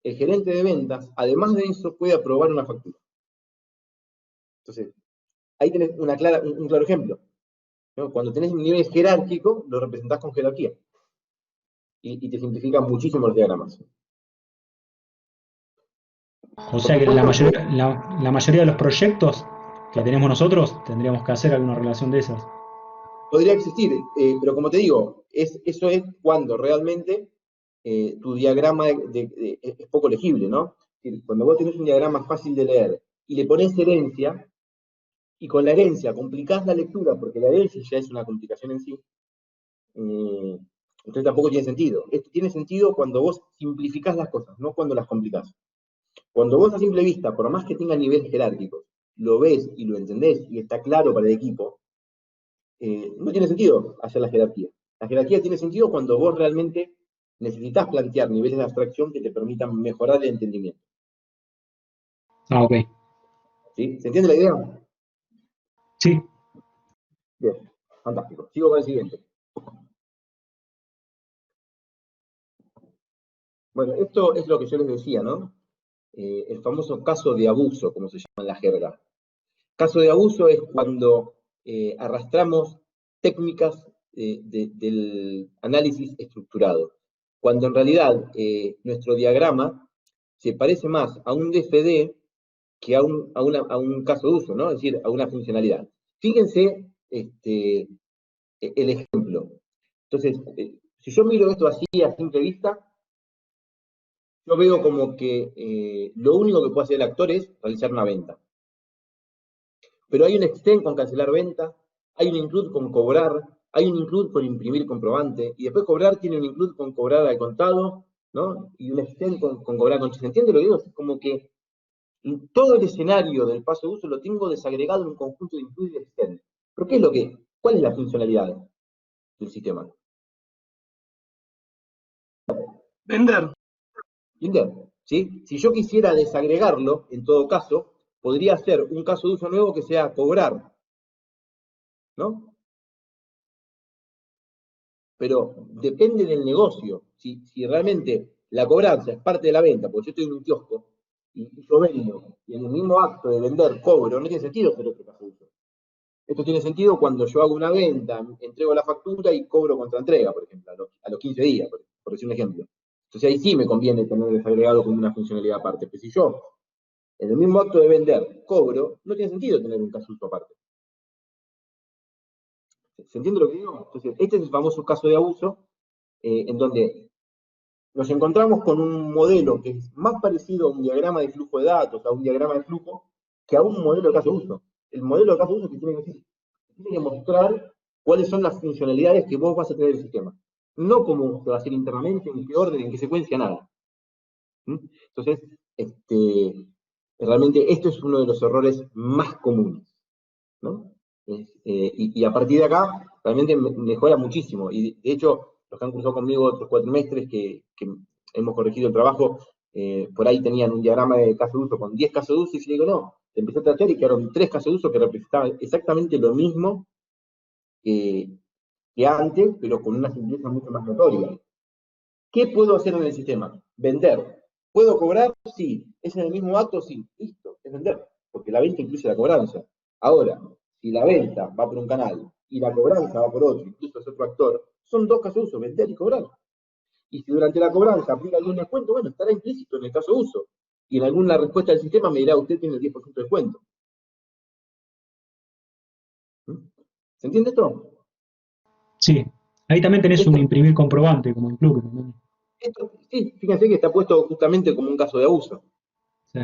el gerente de ventas, además de eso, puede aprobar una factura. Entonces, ahí tenés un claro ejemplo, ¿no? Cuando tenés un nivel jerárquico, lo representás con jerarquía, y te simplifica muchísimo los diagramas. O sea que la mayoría de los proyectos que tenemos nosotros tendríamos que hacer alguna relación de esas. Podría existir, pero como te digo, eso es cuando realmente tu diagrama es poco legible, ¿no? Cuando vos tenés un diagrama fácil de leer y le pones herencia, y con la herencia complicás la lectura, porque la herencia ya es una complicación en sí, entonces tampoco tiene sentido. Esto tiene sentido cuando vos simplificás las cosas, no cuando las complicás. Cuando vos a simple vista, por más que tenga niveles jerárquicos, lo ves y lo entendés y está claro para el equipo, no tiene sentido hacer la jerarquía. La jerarquía tiene sentido cuando vos realmente necesitas plantear niveles de abstracción que te permitan mejorar el entendimiento. Ah, ok. ¿Sí? ¿Se entiende la idea? Sí. Bien, fantástico. Sigo con el siguiente. Bueno, esto es lo que yo les decía, ¿no? El famoso caso de abuso, como se llama en la jerga. Caso de abuso es cuando arrastramos técnicas del análisis estructurado, cuando en realidad nuestro diagrama se parece más a un DFD que a un caso de uso, ¿no? Es decir, a una funcionalidad. Fíjense el ejemplo. Entonces, si yo miro esto así a simple vista, yo veo como que lo único que puede hacer el actor es realizar una venta. Pero hay un extend con cancelar venta, hay un include con cobrar, hay un include con imprimir comprobante, y después cobrar tiene un include con cobrar al contado, ¿no? Y un extend con cobrar con... ¿Se entiende lo que digo? Es como que todo el escenario del paso de uso lo tengo desagregado en un conjunto de include y extend. ¿Pero qué es lo que? ¿Cuál es la funcionalidad del sistema? Vender. ¿Vender? ¿Sí? Si yo quisiera desagregarlo, en todo caso, podría hacer un caso de uso nuevo que sea cobrar, ¿no? Pero depende del negocio. Si realmente la cobranza es parte de la venta, porque yo estoy en un kiosco y yo vendo, y en el mismo acto de vender cobro, no tiene sentido hacer otro caso de uso. Esto tiene sentido cuando yo hago una venta, entrego la factura y cobro contra entrega, por ejemplo, a los 15 días, por decir un ejemplo. Entonces ahí sí me conviene tener desagregado como una funcionalidad aparte. Pero si yo, en el mismo acto de vender, cobro, no tiene sentido tener un caso de uso aparte. ¿Se entiende lo que digo? Entonces, este es el famoso caso de abuso, en donde nos encontramos con un modelo que es más parecido a un diagrama de flujo de datos, a un diagrama de flujo, que a un modelo de caso de uso. El modelo de caso de uso que tiene que mostrar cuáles son las funcionalidades que vos vas a tener en el sistema. No cómo se va a hacer internamente, en qué orden, en qué secuencia, nada. Entonces, realmente esto es uno de los errores más comunes, ¿no? Y a partir de acá, realmente mejora muchísimo. Y de hecho, los que han cursado conmigo otros cuatrimestres que hemos corregido el trabajo, por ahí tenían un diagrama de caso de uso con 10 casos de uso, y yo digo, no, empecé a tratar y quedaron 3 casos de uso que representaban exactamente lo mismo que antes, pero con una simpleza mucho más notoria. ¿Qué puedo hacer en el sistema? Vender. ¿Puedo cobrar? Sí. ¿Es en el mismo acto? Sí. Listo, es vender, porque la venta incluye la cobranza. Ahora, si la venta va por un canal y la cobranza va por otro, incluso es otro actor, son dos casos de uso, vender y cobrar. Y si durante la cobranza aplica algún descuento, bueno, estará implícito en el caso de uso. Y en alguna respuesta del sistema me dirá, usted tiene el 10% de descuento. ¿Se entiende esto? Sí. Ahí también tenés un imprimir comprobante como include. Sí, fíjense que está puesto justamente como un caso de abuso. Sí.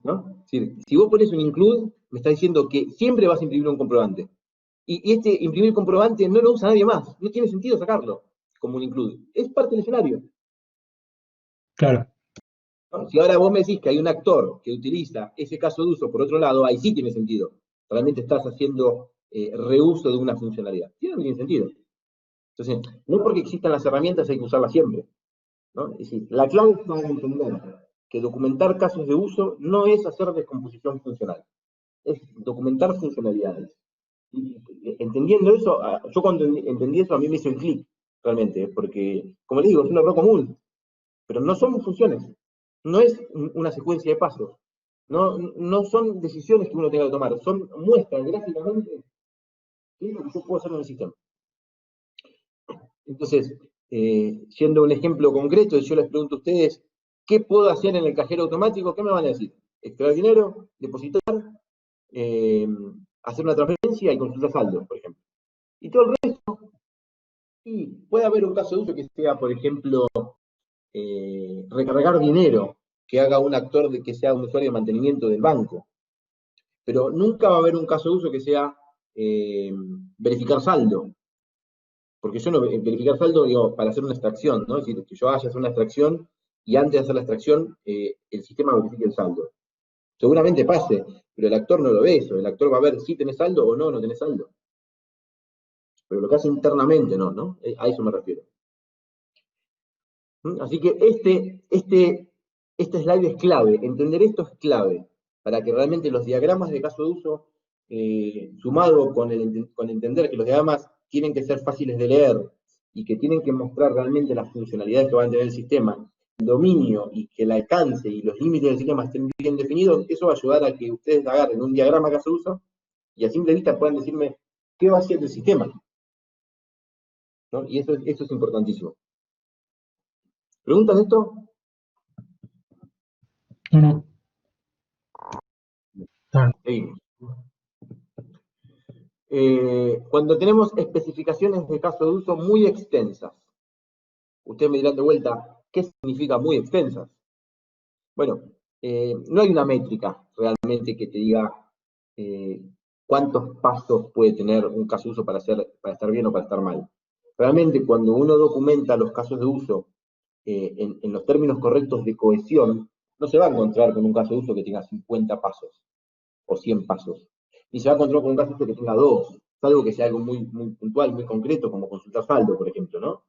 ¿No? Es decir, si vos pones un include, me está diciendo que siempre vas a imprimir un comprobante. Y este imprimir comprobante no lo usa nadie más. No tiene sentido sacarlo como un include. Es parte del escenario. Claro. ¿No? Si ahora vos me decís que hay un actor que utiliza ese caso de uso por otro lado, ahí sí tiene sentido. Realmente estás haciendo reuso de una funcionalidad. No tiene sentido. Entonces, no porque existan las herramientas hay que usarlas siempre, ¿no? Es decir, la clave es para entender que documentar casos de uso no es hacer descomposición funcional, es documentar funcionalidades. Y entendiendo eso, yo cuando entendí eso a mí me hizo un clic, realmente, porque, como les digo, es un error común, pero no son funciones, no es una secuencia de pasos, no son decisiones que uno tenga que tomar, son muestras gráficamente qué es lo que yo puedo hacer en el sistema. Entonces, siendo un ejemplo concreto, yo les pregunto a ustedes, ¿qué puedo hacer en el cajero automático? ¿Qué me van a decir? Extraer dinero, depositar, hacer una transferencia y consultar saldo, por ejemplo. Y todo el resto, sí, puede haber un caso de uso que sea, por ejemplo, recargar dinero, que haga un actor que sea un usuario de mantenimiento del banco. Pero nunca va a haber un caso de uso que sea verificar saldo. Porque yo no verificar saldo, digo, para hacer una extracción, ¿no? Es decir, que yo vaya a hacer una extracción y antes de hacer la extracción, el sistema verifique el saldo. Seguramente pase, pero el actor no lo ve eso. El actor va a ver si tenés saldo o no tenés saldo. Pero lo que hace internamente no. A eso me refiero. Así que este slide es clave. Entender esto es clave para que realmente los diagramas de caso de uso sumado con entender que los diagramas tienen que ser fáciles de leer y que tienen que mostrar realmente las funcionalidades que va a tener el sistema, el dominio y que el alcance y los límites del sistema estén bien definidos, eso va a ayudar a que ustedes agarren un diagrama caso de uso y a simple vista puedan decirme qué va haciendo el sistema, ¿no? Y eso es importantísimo. ¿Preguntas de esto? No. Seguimos. Cuando tenemos especificaciones de caso de uso muy extensas, ustedes me dirán de vuelta, ¿qué significa muy extensas? Bueno, no hay una métrica realmente que te diga cuántos pasos puede tener un caso de uso para estar bien o para estar mal. Realmente cuando uno documenta los casos de uso en los términos correctos de cohesión, no se va a encontrar con un caso de uso que tenga 50 pasos o 100 pasos. Ni se va a encontrar con un caso de uso que tenga 2, salvo que sea algo muy, muy puntual, muy concreto, como consultar saldo, por ejemplo, ¿no?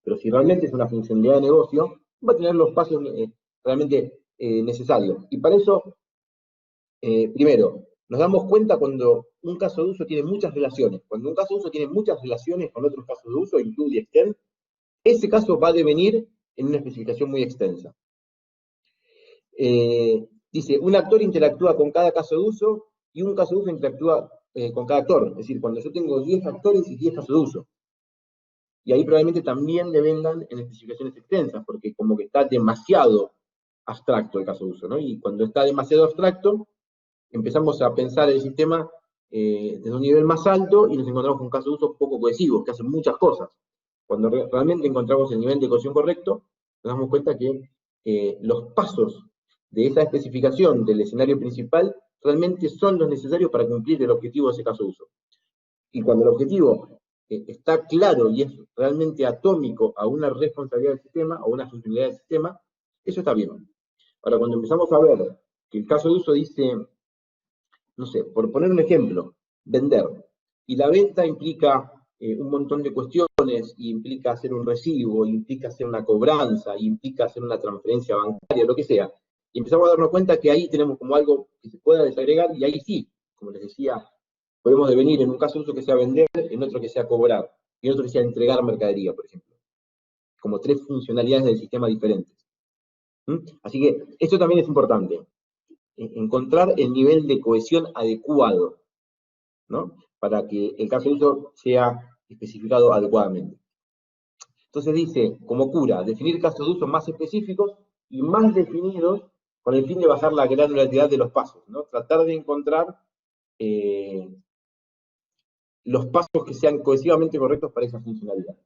Pero si realmente es una funcionalidad de negocio, va a tener los pasos realmente necesarios. Y para eso, primero, nos damos cuenta cuando un caso de uso tiene muchas relaciones. Cuando un caso de uso tiene muchas relaciones con otros casos de uso, include y extend, ese caso va a devenir en una especificación muy extensa. Dice, un actor interactúa con cada caso de uso y un caso de uso interactúa con cada actor. Es decir, cuando yo tengo 10 actores y 10 casos de uso. Y ahí probablemente también le vengan en especificaciones extensas, porque como que está demasiado abstracto el caso de uso, ¿no? Y cuando está demasiado abstracto, empezamos a pensar el sistema desde un nivel más alto y nos encontramos con casos de uso poco cohesivos, que hacen muchas cosas. Cuando realmente encontramos el nivel de cohesión correcto, nos damos cuenta que los pasos de esa especificación del escenario principal realmente son los necesarios para cumplir el objetivo de ese caso de uso. Y cuando el objetivo está claro y es realmente atómico a una responsabilidad del sistema o una funcionalidad del sistema, eso está bien. Ahora, cuando empezamos a ver que el caso de uso dice, no sé, por poner un ejemplo, vender, y la venta implica un montón de cuestiones, y implica hacer un recibo, implica hacer una cobranza, implica hacer una transferencia bancaria, lo que sea, y empezamos a darnos cuenta que ahí tenemos como algo que se pueda desagregar, y ahí sí, como les decía, podemos devenir en un caso de uso que sea vender, en otro que sea cobrar, y en otro que sea entregar mercadería, por ejemplo. Como 3 funcionalidades del sistema diferentes. Así que esto también es importante. Encontrar el nivel de cohesión adecuado, ¿no? Para que el caso de uso sea especificado adecuadamente. Entonces dice, como cura, definir casos de uso más específicos y más definidos con el fin de bajar la granularidad de los pasos, ¿no? Tratar de encontrar los pasos que sean cohesivamente correctos para esa funcionalidad.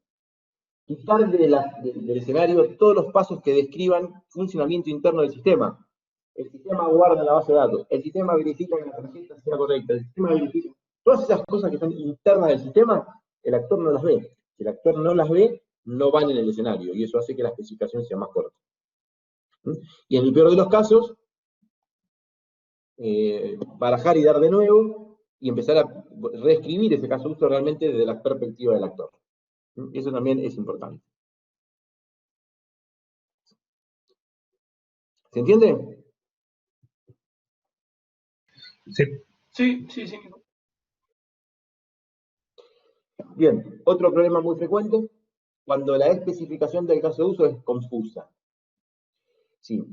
Quitar del escenario todos los pasos que describan funcionamiento interno del sistema. El sistema guarda la base de datos, el sistema verifica que la tarjeta sea correcta, el sistema verifica... Todas esas cosas que son internas del sistema, el actor no las ve. Si el actor no las ve, no van en el escenario, y eso hace que la especificación sea más corta. Y en el peor de los casos, barajar y dar de nuevo, y empezar a reescribir ese caso de uso realmente desde la perspectiva del actor. Eso también es importante. ¿Se entiende? Sí. Bien, otro problema muy frecuente, cuando la especificación del caso de uso es confusa. Sí,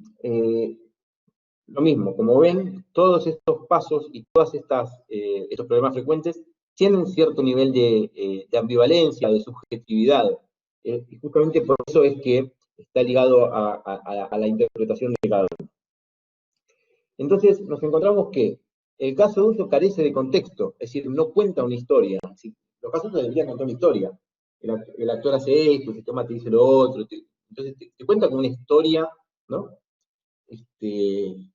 lo mismo, como ven, todos estos pasos y todos estos problemas frecuentes tienen cierto nivel de ambivalencia, de subjetividad. Y justamente por eso es que está ligado a la interpretación de cada uno. Entonces nos encontramos que el caso de uso carece de contexto, es decir, no cuenta una historia. Los casos de uso deberían contar una historia. El actor hace esto, el sistema te dice lo otro, entonces te cuenta como una historia, ¿no?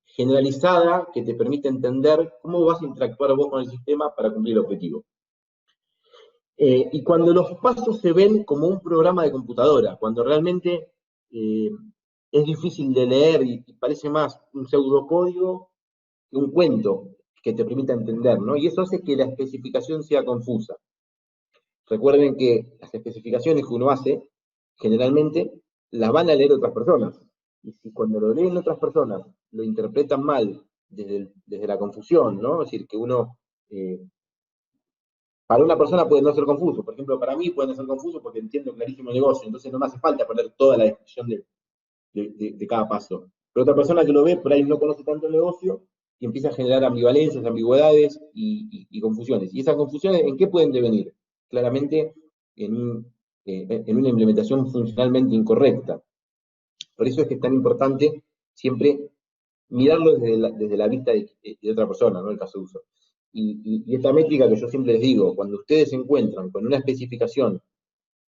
Generalizada que te permite entender cómo vas a interactuar vos con el sistema para cumplir el objetivo. Y cuando los pasos se ven como un programa de computadora, cuando realmente es difícil de leer y parece más un pseudocódigo que un cuento que te permita entender, ¿no? Y eso hace que la especificación sea confusa. Recuerden que las especificaciones que uno hace, generalmente, las van a leer otras personas. Y si cuando lo leen otras personas lo interpretan mal desde la confusión, ¿no? Es decir, que uno para una persona puede no ser confuso. Por ejemplo, para mí puede no ser confuso porque entiendo clarísimo el negocio, entonces no me hace falta poner toda la descripción de cada paso. Pero otra persona que lo ve, por ahí no conoce tanto el negocio y empieza a generar ambivalencias, ambigüedades y confusiones. ¿Y esas confusiones en qué pueden devenir? Claramente en una implementación funcionalmente incorrecta. Por eso es que es tan importante siempre mirarlo desde la vista de otra persona, ¿no? El caso de uso. Y esta métrica que yo siempre les digo, cuando ustedes se encuentran con una especificación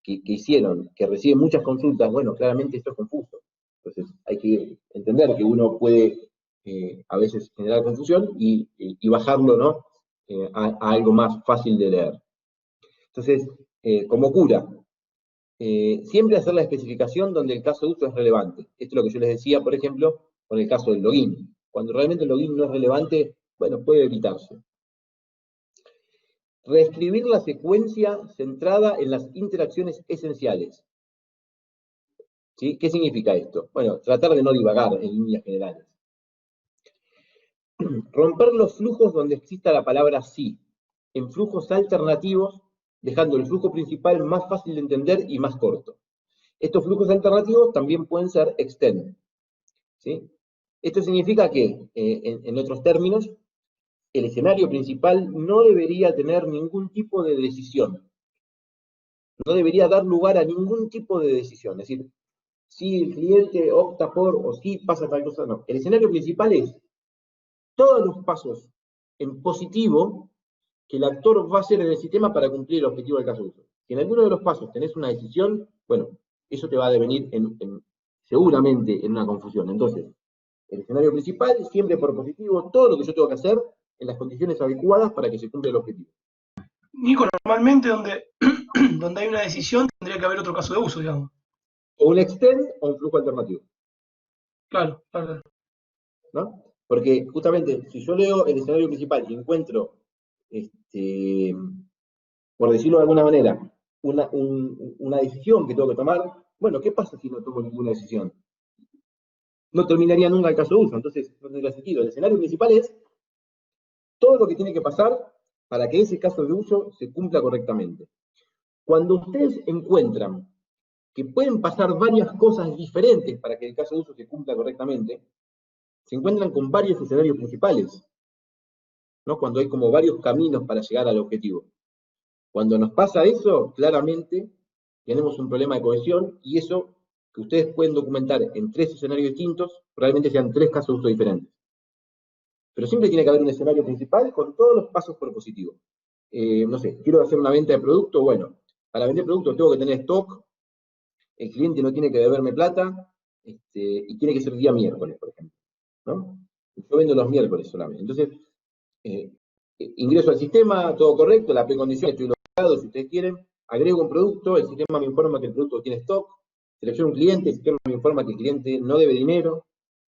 que hicieron, que recibe muchas consultas, bueno, claramente esto es confuso. Entonces hay que entender que uno puede a veces generar confusión y bajarlo, ¿no? A algo más fácil de leer. Entonces, como cura, siempre hacer la especificación donde el caso de uso es relevante. Esto es lo que yo les decía, por ejemplo, con el caso del login. Cuando realmente el login no es relevante, bueno, puede evitarse. Reescribir la secuencia centrada en las interacciones esenciales. ¿Sí? ¿Qué significa esto? Bueno, tratar de no divagar en líneas generales. Romper los flujos donde exista la palabra sí, en flujos alternativos, dejando el flujo principal más fácil de entender y más corto. Estos flujos alternativos también pueden ser extend. ¿Sí? Esto significa que, en otros términos, el escenario principal no debería tener ningún tipo de decisión. No debería dar lugar a ningún tipo de decisión. Es decir, si el cliente opta por o si pasa tal cosa, no. El escenario principal es todos los pasos en positivo que el actor va a hacer en el sistema para cumplir el objetivo del caso de uso. Si en alguno de los pasos tenés una decisión, bueno, eso te va a devenir seguramente en una confusión. Entonces, el escenario principal, siempre por positivo, todo lo que yo tengo que hacer en las condiciones adecuadas para que se cumpla el objetivo. Nico, normalmente donde hay una decisión tendría que haber otro caso de uso, digamos. O un extend o un flujo alternativo. Claro, claro. ¿No? Porque justamente, si yo leo el escenario principal y encuentro, por decirlo de alguna manera, una decisión que tengo que tomar, bueno, ¿qué pasa si no tomo ninguna decisión? No terminaría nunca el caso de uso, entonces no tendría sentido. El escenario principal es todo lo que tiene que pasar para que ese caso de uso se cumpla correctamente. Cuando ustedes encuentran que pueden pasar varias cosas diferentes para que el caso de uso se cumpla correctamente, se encuentran con varios escenarios principales, ¿no? Cuando hay como varios caminos para llegar al objetivo. Cuando nos pasa eso, claramente tenemos un problema de cohesión y eso que ustedes pueden documentar en 3 escenarios distintos, probablemente sean 3 casos de uso diferentes. Pero siempre tiene que haber un escenario principal con todos los pasos propositivos. No sé, quiero hacer una venta de producto, bueno, para vender producto tengo que tener stock, el cliente no tiene que deberme plata, y tiene que ser día miércoles, por ejemplo, ¿no? Yo vendo los miércoles solamente. Entonces, ingreso al sistema, todo correcto, la precondición, estoy logado, si ustedes quieren, agrego un producto, el sistema me informa que el producto tiene stock, selecciono un cliente, el sistema me informa que el cliente no debe dinero.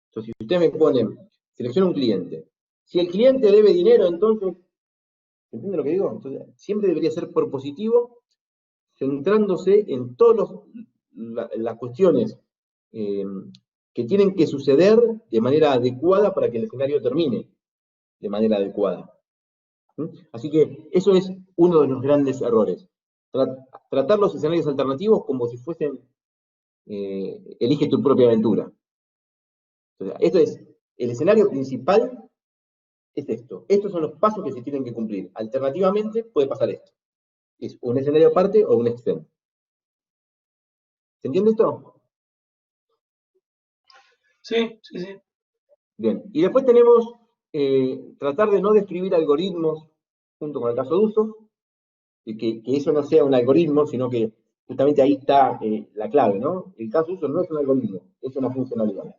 Entonces, si ustedes me ponen, selecciono un cliente, si el cliente debe dinero, entonces, ¿entienden lo que digo? Entonces, siempre debería ser por positivo, centrándose en todas las cuestiones que tienen que suceder de manera adecuada para que el escenario termine de manera adecuada. Así que eso es uno de los grandes errores. Tratar los escenarios alternativos como si fuesen elige tu propia aventura. Entonces, esto es, el escenario principal es esto. Estos son los pasos que se tienen que cumplir. Alternativamente puede pasar esto. Es un escenario aparte o un externo. ¿Se entiende esto? Sí, sí, sí. Bien. Y después tenemos tratar de no describir algoritmos junto con el caso de uso, y que eso no sea un algoritmo, sino que justamente ahí está la clave, ¿no? El caso de uso no es un algoritmo, es una funcionalidad.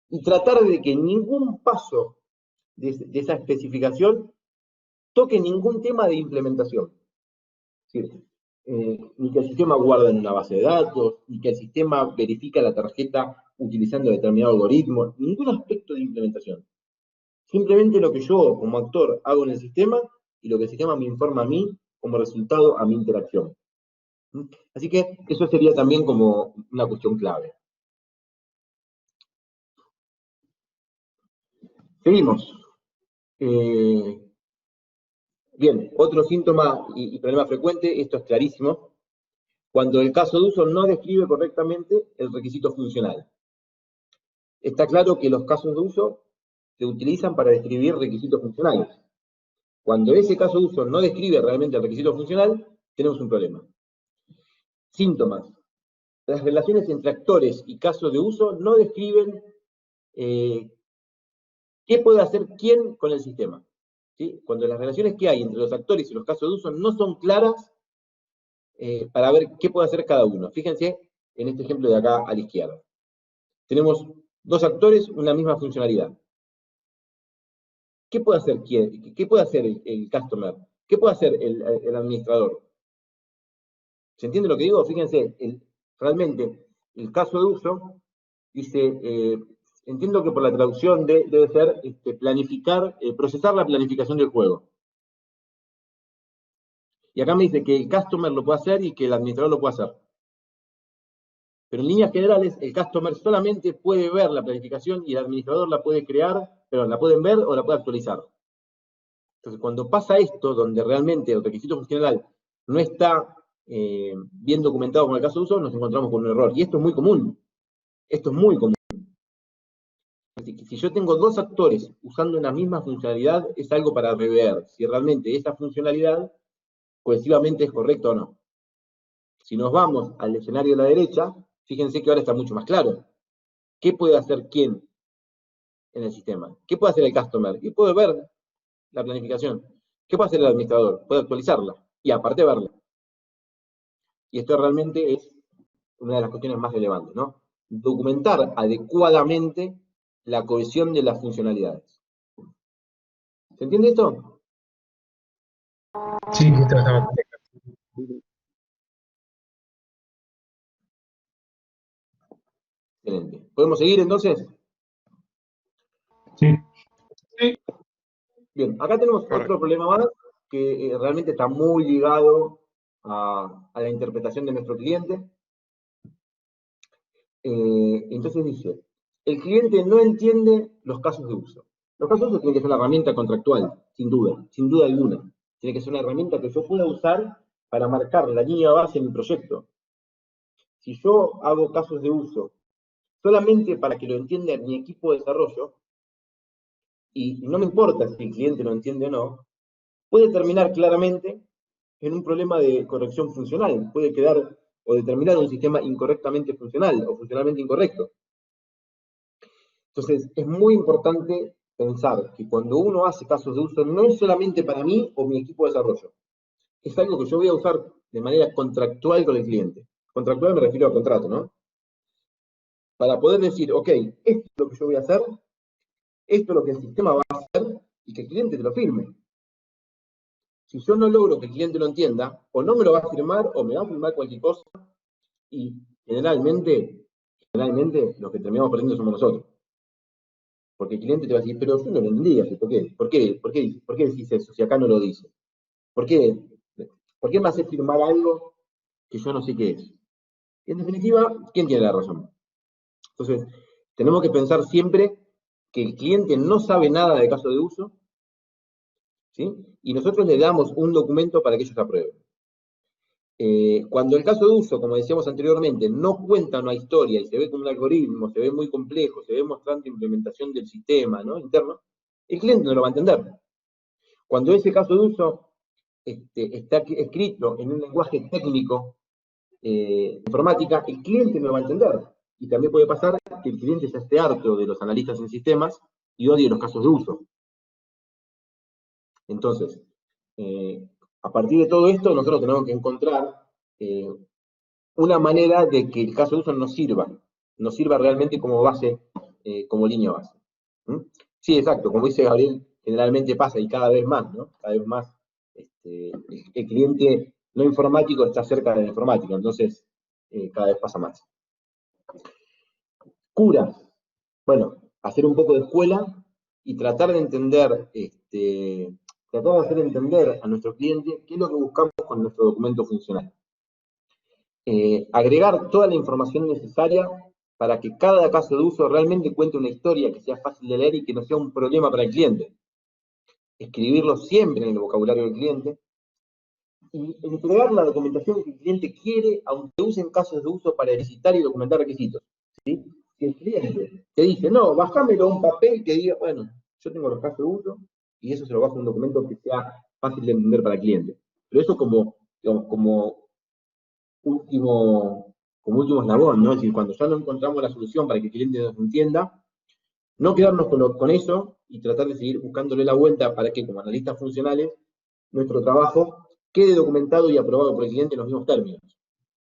Y tratar de que ningún paso de esa especificación toque ningún tema de implementación. Es decir, ni que el sistema guarda en una base de datos, ni que el sistema verifica la tarjeta utilizando determinado algoritmo, ningún aspecto de implementación. Simplemente lo que yo como actor hago en el sistema y lo que el sistema me informa a mí como resultado a mi interacción. Así que eso sería también como una cuestión clave. Seguimos. Bien, otro síntoma y problema frecuente, esto es clarísimo, cuando el caso de uso no describe correctamente el requisito funcional. Está claro que los casos de uso se utilizan para describir requisitos funcionales. Cuando ese caso de uso no describe realmente el requisito funcional, tenemos un problema. Síntomas. Las relaciones entre actores y casos de uso no describen qué puede hacer quién con el sistema. ¿Sí? Cuando las relaciones que hay entre los actores y los casos de uso no son claras para ver qué puede hacer cada uno. Fíjense en este ejemplo de acá a la izquierda. Tenemos dos actores, una misma funcionalidad. ¿Qué puede hacer quién? ¿Qué puede hacer el customer? ¿Qué puede hacer el administrador? ¿Se entiende lo que digo? Fíjense, realmente el caso de uso dice, entiendo que por la traducción debe ser planificar, procesar la planificación del juego. Y acá me dice que el customer lo puede hacer y que el administrador lo puede hacer. Pero en líneas generales, el customer solamente puede ver la planificación y el administrador la puede crear, pero la pueden ver o la puede actualizar. Entonces, cuando pasa esto, donde realmente el requisito funcional no está bien documentado con el caso de uso, nos encontramos con un error. Y esto es muy común. Esto es muy común. Así que si yo tengo dos actores usando una misma funcionalidad, es algo para rever si realmente esa funcionalidad cohesivamente es correcta o no. Si nos vamos al escenario de la derecha, fíjense que ahora está mucho más claro. ¿Qué puede hacer quién en el sistema? ¿Qué puede hacer el customer? Y puede ver la planificación. ¿Qué puede hacer el administrador? Puede actualizarla y aparte verla. Y esto realmente es una de las cuestiones más relevantes, ¿no? Documentar adecuadamente la cohesión de las funcionalidades. ¿Se entiende esto? Sí, esto está bastante claro. Excelente. ¿Podemos seguir entonces? Sí. Sí. Bien, acá tenemos otro problema más que realmente está muy ligado a la interpretación de nuestro cliente. Entonces dice, el cliente no entiende los casos de uso. Los casos de uso tienen que ser una herramienta contractual, sin duda alguna. Tiene que ser una herramienta que yo pueda usar para marcar la línea base en mi proyecto. Si yo hago casos de uso solamente para que lo entienda mi equipo de desarrollo, y no me importa si el cliente lo entiende o no, puede terminar claramente en un problema de corrección funcional. Puede quedar o determinar un sistema incorrectamente funcional o funcionalmente incorrecto. Entonces, es muy importante pensar que cuando uno hace casos de uso, no es solamente para mí o mi equipo de desarrollo. Es algo que yo voy a usar de manera contractual con el cliente. Contractual me refiero a contrato, ¿no? Para poder decir, ok, esto es lo que yo voy a hacer, esto es lo que el sistema va a hacer, y que el cliente te lo firme. Si yo no logro que el cliente lo entienda, o no me lo va a firmar, o me va a firmar cualquier cosa, y generalmente los que terminamos perdiendo somos nosotros. Porque el cliente te va a decir, pero yo no lo entendí, ¿por qué? ¿Por qué decís eso si acá no lo dice? ¿Por qué me hace firmar algo que yo no sé qué es? Y en definitiva, ¿quién tiene la razón? Entonces, tenemos que pensar siempre que el cliente no sabe nada de caso de uso, ¿sí? Y nosotros le damos un documento para que ellos aprueben. Cuando el caso de uso, como decíamos anteriormente, no cuenta una historia y se ve como un algoritmo, se ve muy complejo, se ve mostrando implementación del sistema, ¿no? Interno, el cliente no lo va a entender. Cuando ese caso de uso está escrito en un lenguaje técnico de informática, el cliente no lo va a entender. Y también puede pasar que el cliente ya esté harto de los analistas en sistemas y odie los casos de uso. Entonces, a partir de todo esto, nosotros tenemos que encontrar una manera de que el caso de uso nos sirva realmente como base, como línea base. ¿Mm? Sí, exacto, como dice Gabriel, generalmente pasa y cada vez más, ¿no? Cada vez más el cliente no informático está cerca de la informática, entonces cada vez pasa más. Curas. Bueno, hacer un poco de escuela y tratar de entender, tratar de hacer entender a nuestro cliente qué es lo que buscamos con nuestro documento funcional. Agregar toda la información necesaria para que cada caso de uso realmente cuente una historia que sea fácil de leer y que no sea un problema para el cliente. escribirlo siempre en el vocabulario del cliente, y entregar la documentación que el cliente quiere, aunque usen casos de uso para licitar y documentar requisitos. ¿Sí? Si el cliente te dice, no, bajámelo a un papel que diga, bueno, yo tengo los casos de uso, y eso se lo bajo a un documento que sea fácil de entender para el cliente. Pero eso como, digamos, como último eslabón, ¿no? Es decir, cuando ya no encontramos la solución para que el cliente nos entienda, no quedarnos con eso y tratar de seguir buscándole la vuelta para que, como analistas funcionales, nuestro trabajo quede documentado y aprobado por el cliente en los mismos términos.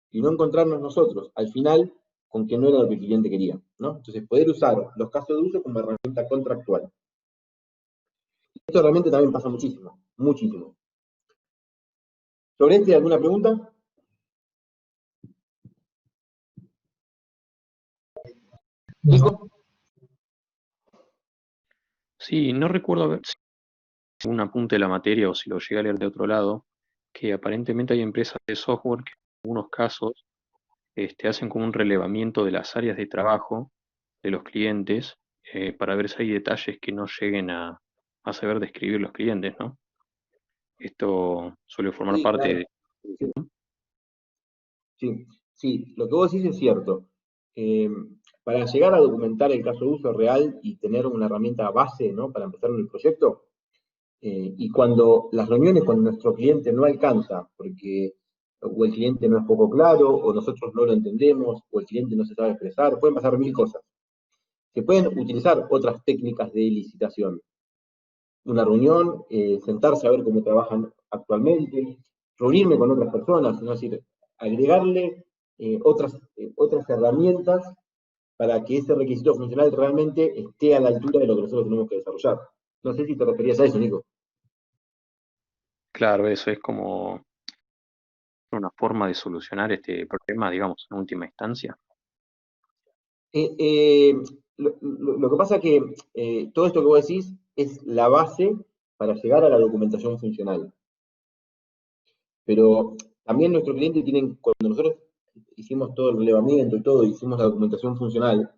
Y no encontrarnos nosotros, al final, con que no era lo que el cliente quería, ¿no? Entonces, poder usar los casos de uso como herramienta contractual. Esto realmente también pasa muchísimo, muchísimo. ¿Sobre este alguna pregunta? ¿Nico? Sí, no recuerdo haber si un apunte de la materia o si lo llegué a leer de otro lado, que aparentemente hay empresas de software que en algunos casos hacen como un relevamiento de las áreas de trabajo de los clientes para ver si hay detalles que no lleguen a saber describir los clientes, ¿no? Esto suele formar Sí, parte claro. de... Sí, lo que vos decís es cierto. Para llegar a documentar el caso de uso real y tener una herramienta base, ¿no? Para empezar en el proyecto, y cuando las reuniones con nuestro cliente no alcanza, porque o el cliente no es poco claro, o nosotros no lo entendemos, o el cliente no se sabe expresar, pueden pasar mil cosas. Se pueden utilizar otras técnicas de licitación. Una reunión, sentarse a ver cómo trabajan actualmente, reunirme con otras personas, es decir, agregarle otras herramientas para que ese requisito funcional realmente esté a la altura de lo que nosotros tenemos que desarrollar. No sé si te referías a eso, Nico. Claro, eso es como una forma de solucionar este problema, digamos, en última instancia. Lo que pasa es que todo esto que vos decís es la base para llegar a la documentación funcional. Pero también nuestro cliente tiene, cuando nosotros hicimos todo el relevamiento y todo, hicimos la documentación funcional,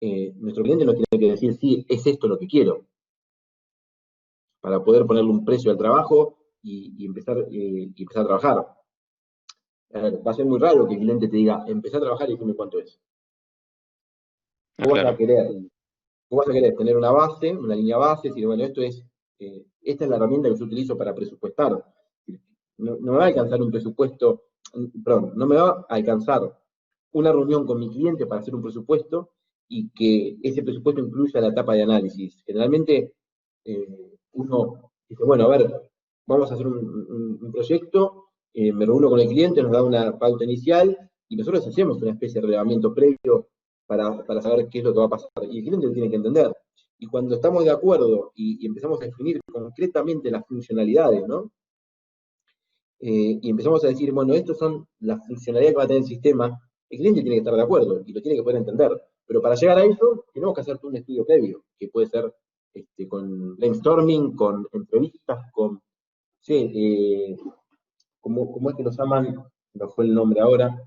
nuestro cliente nos tiene que decir, sí, es esto lo que quiero, para poder ponerle un precio al trabajo y empezar a trabajar. A ver, va a ser muy raro que el cliente te diga, empecé a trabajar y dime cuánto es. Vos vas a querer, tener una base, una línea base, decir, bueno, esta es la herramienta que yo utilizo para presupuestar. No me va a alcanzar un presupuesto, perdón, no me va a alcanzar una reunión con mi cliente para hacer un presupuesto y que ese presupuesto incluya la etapa de análisis. Generalmente uno dice, bueno, a ver, vamos a hacer un proyecto, me reúno con el cliente, nos da una pauta inicial y nosotros hacemos una especie de relevamiento previo para saber qué es lo que va a pasar. Y el cliente lo tiene que entender. Y cuando estamos de acuerdo y empezamos a definir concretamente las funcionalidades, ¿no? Y empezamos a decir, bueno, estas son las funcionalidades que va a tener el sistema, el cliente tiene que estar de acuerdo y lo tiene que poder entender. Pero para llegar a eso, tenemos que hacer todo un estudio previo, que puede ser con brainstorming, con entrevistas, con, sí, ¿cómo es que lo llaman? No fue el nombre ahora,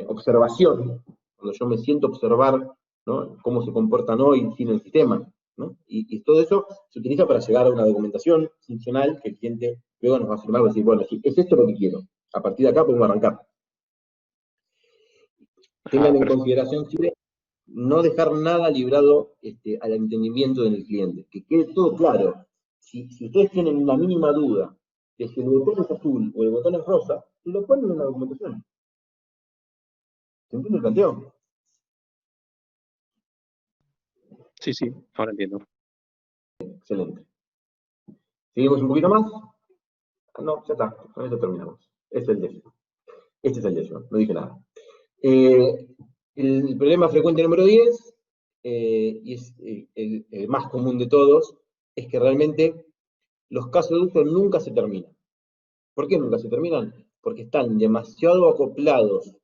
observación, cuando yo me siento a observar, ¿no? Cómo se comportan hoy sin el sistema, ¿no? Y todo eso se utiliza para llegar a una documentación funcional que el cliente luego nos va a firmar y va a decir, bueno, sí, es esto lo que quiero. A partir de acá podemos arrancar. Tengan en consideración siempre no dejar nada librado al entendimiento del cliente, que quede todo claro. Si ustedes tienen una mínima duda de si el botón es azul o el botón es rosa, lo ponen en la documentación. ¿Se entiende el planteo? Sí, ahora entiendo. Excelente. ¿Seguimos un poquito más? No, ya está, con esto terminamos. Es el décimo. Este es el décimo, no dije nada. El problema frecuente número 10, y es el más común de todos, es que realmente los casos de uso nunca se terminan. ¿Por qué nunca se terminan? Porque están demasiado acoplados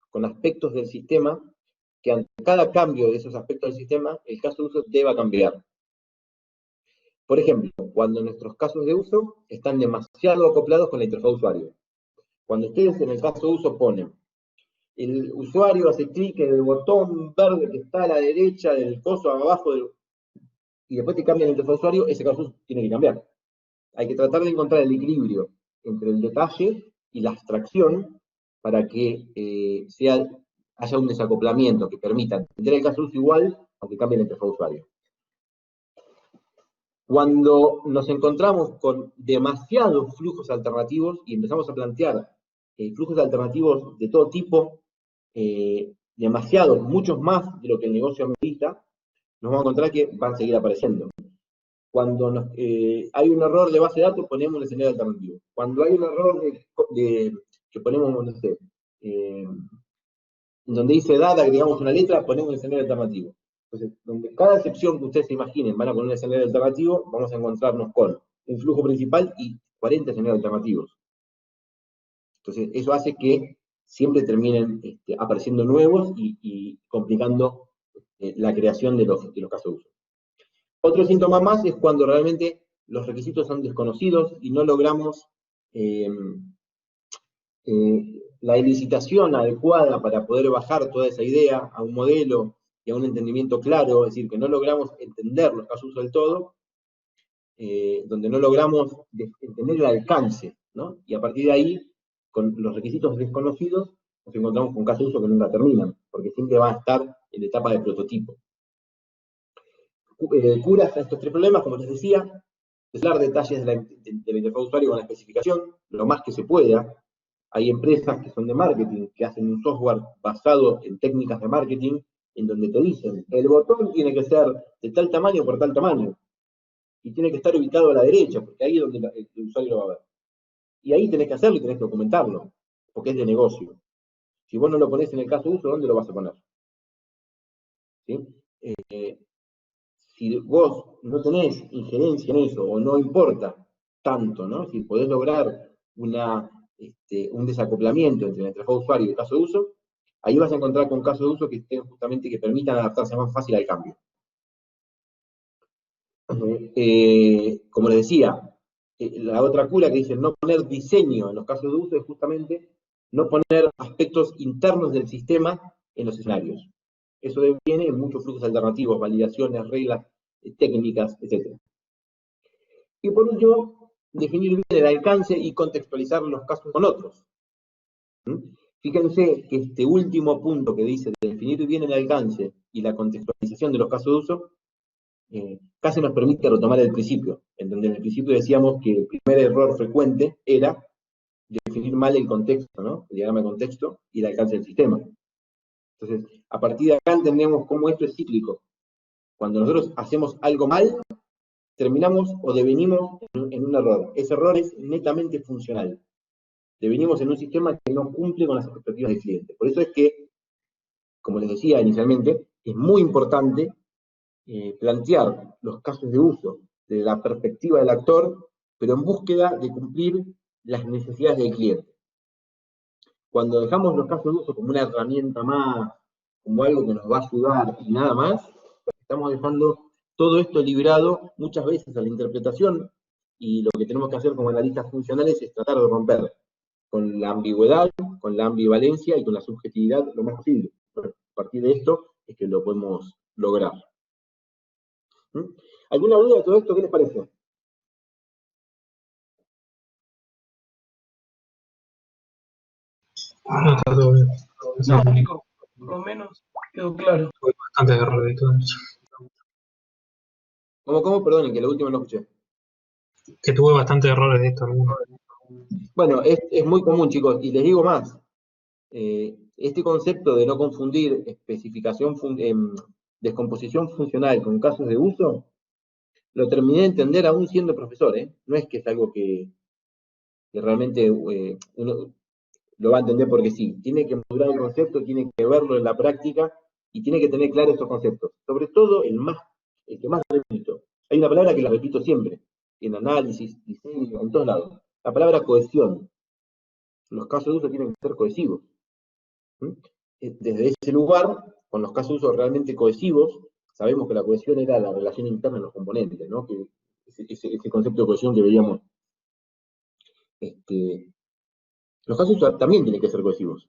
con aspectos del sistema que ante cada cambio de esos aspectos del sistema, el caso de uso deba cambiar. Por ejemplo, cuando nuestros casos de uso están demasiado acoplados con la interfaz de usuario. Cuando ustedes en el caso de uso ponen, el usuario hace clic en el botón verde que está a la derecha del coso abajo y después te cambian el interfaz de usuario, ese caso de uso tiene que cambiar. Hay que tratar de encontrar el equilibrio entre el detalle y la abstracción para que haya un desacoplamiento que permita entender el caso de uso igual, aunque cambie el interfaz de usuario. Cuando nos encontramos con demasiados flujos alternativos y empezamos a plantear flujos alternativos de todo tipo, demasiados, muchos más de lo que el negocio amerita, nos vamos a encontrar que van a seguir apareciendo. Cuando hay un error de base de datos, ponemos un escenario alternativo. Cuando hay un error que ponemos, no sé, donde dice data, agregamos una letra, ponemos un escenario alternativo. Entonces, donde cada excepción que ustedes se imaginen van a poner un escenario alternativo, vamos a encontrarnos con un flujo principal y 40 escenarios alternativos. Entonces, eso hace que siempre terminen apareciendo nuevos y complicando la creación de los casos de uso. Otro síntoma más es cuando realmente los requisitos son desconocidos y no logramos la elicitación adecuada para poder bajar toda esa idea a un modelo y a un entendimiento claro, es decir, que no logramos entender los casos de uso del todo, donde no logramos entender el alcance, ¿no? Y a partir de ahí, con los requisitos desconocidos, nos encontramos con casos de uso que nunca terminan, porque siempre van a estar en la etapa de prototipo. Curas a estos tres problemas, como les decía, desvelar detalles de la interfaz de usuario con la especificación, lo más que se pueda. Hay empresas que son de marketing, que hacen un software basado en técnicas de marketing, en donde te dicen, el botón tiene que ser de tal tamaño por tal tamaño, y tiene que estar ubicado a la derecha, porque ahí es donde el usuario lo va a ver. Y ahí tenés que hacerlo y tenés que documentarlo, porque es de negocio. Si vos no lo ponés en el caso de uso, ¿dónde lo vas a poner? ¿Sí? Si vos no tenés injerencia en eso, o no importa tanto, ¿no? Si podés lograr un desacoplamiento entre el interfaz de usuario y el caso de uso, ahí vas a encontrar con casos de uso que estén justamente que permitan adaptarse más fácil al cambio. Como les decía, la otra cura que dice no poner diseño en los casos de uso es justamente no poner aspectos internos del sistema en los escenarios. Eso viene en muchos flujos alternativos, validaciones, reglas técnicas, etc. Y por último, definir bien el alcance y contextualizar los casos con otros. Fíjense que este último punto que dice de definir bien el alcance y la contextualización de los casos de uso, casi nos permite retomar el principio, en donde en el principio decíamos que el primer error frecuente era definir mal el contexto, ¿no? El diagrama de contexto y el alcance del sistema. Entonces, a partir de acá entendemos cómo esto es cíclico. Cuando nosotros hacemos algo mal, terminamos o devenimos en un error. Ese error es netamente funcional. Devenimos en un sistema que no cumple con las expectativas del cliente. Por eso es que, como les decía inicialmente, es muy importante plantear los casos de uso desde la perspectiva del actor, pero en búsqueda de cumplir las necesidades del cliente. Cuando dejamos los casos de uso como una herramienta más, como algo que nos va a ayudar y nada más, estamos dejando todo esto librado muchas veces a la interpretación, y lo que tenemos que hacer como analistas funcionales es tratar de romper con la ambigüedad, con la ambivalencia y con la subjetividad lo más posible. A partir de esto es que lo podemos lograr. ¿Alguna duda de todo esto? ¿Qué les parece? No, está todo bien. No, Nico, por lo menos quedó claro. Tuve bastantes errores de todo eso. ¿Cómo? Perdonen, que lo último no escuché. Que tuve bastantes errores de esto, algunos. Bueno, es muy común, chicos, y les digo más. Este concepto de no confundir descomposición funcional con casos de uso, lo terminé de entender aún siendo profesor, ¿eh? No es que es algo que realmente uno lo va a entender porque sí. Tiene que madurar el concepto, tiene que verlo en la práctica y tiene que tener claros estos conceptos. Sobre todo el que más repito. Hay una palabra que la repito siempre, en análisis, diseño, en todos lados. La palabra cohesión. Los casos de uso tienen que ser cohesivos. Desde ese lugar, con los casos de uso realmente cohesivos, sabemos que la cohesión era la relación interna de los componentes, ¿no? Que ese concepto de cohesión que veíamos. Los casos de uso también tienen que ser cohesivos.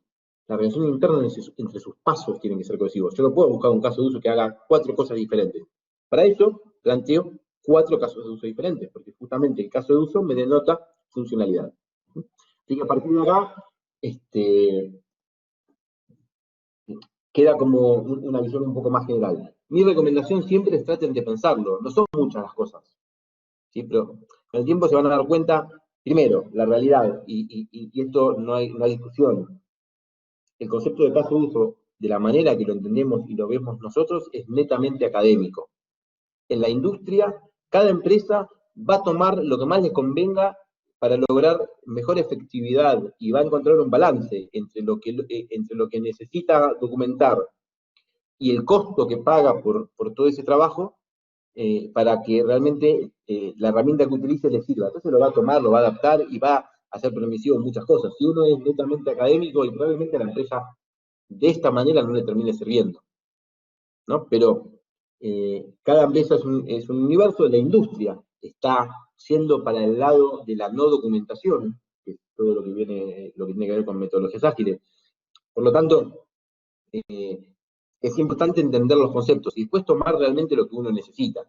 La relación interna entre sus pasos tienen que ser cohesivos. Yo no puedo buscar un caso de uso que haga 4 cosas diferentes. Para eso, planteo 4 casos de uso diferentes, porque justamente el caso de uso me denota funcionalidad. Así que a partir de acá, queda como una visión un poco más general. Mi recomendación siempre es traten de pensarlo, no son muchas las cosas, ¿sí? Pero con el tiempo se van a dar cuenta, primero, la realidad, y esto no hay discusión. El concepto de caso de uso, de la manera que lo entendemos y lo vemos nosotros, es netamente académico. En la industria, cada empresa va a tomar lo que más les convenga para lograr mejor efectividad y va a encontrar un balance entre lo que necesita documentar y el costo que paga por todo ese trabajo, para que realmente la herramienta que utilice le sirva. Entonces lo va a tomar, lo va a adaptar y va a hacer permisivo en muchas cosas. Si uno es netamente académico, y probablemente a la empresa de esta manera no le termine sirviendo, ¿no? Pero cada empresa es un universo. De la industria está yendo para el lado de la no documentación, que es todo lo que tiene que ver con metodologías ágiles. Por lo tanto, es importante entender los conceptos y después tomar realmente lo que uno necesita.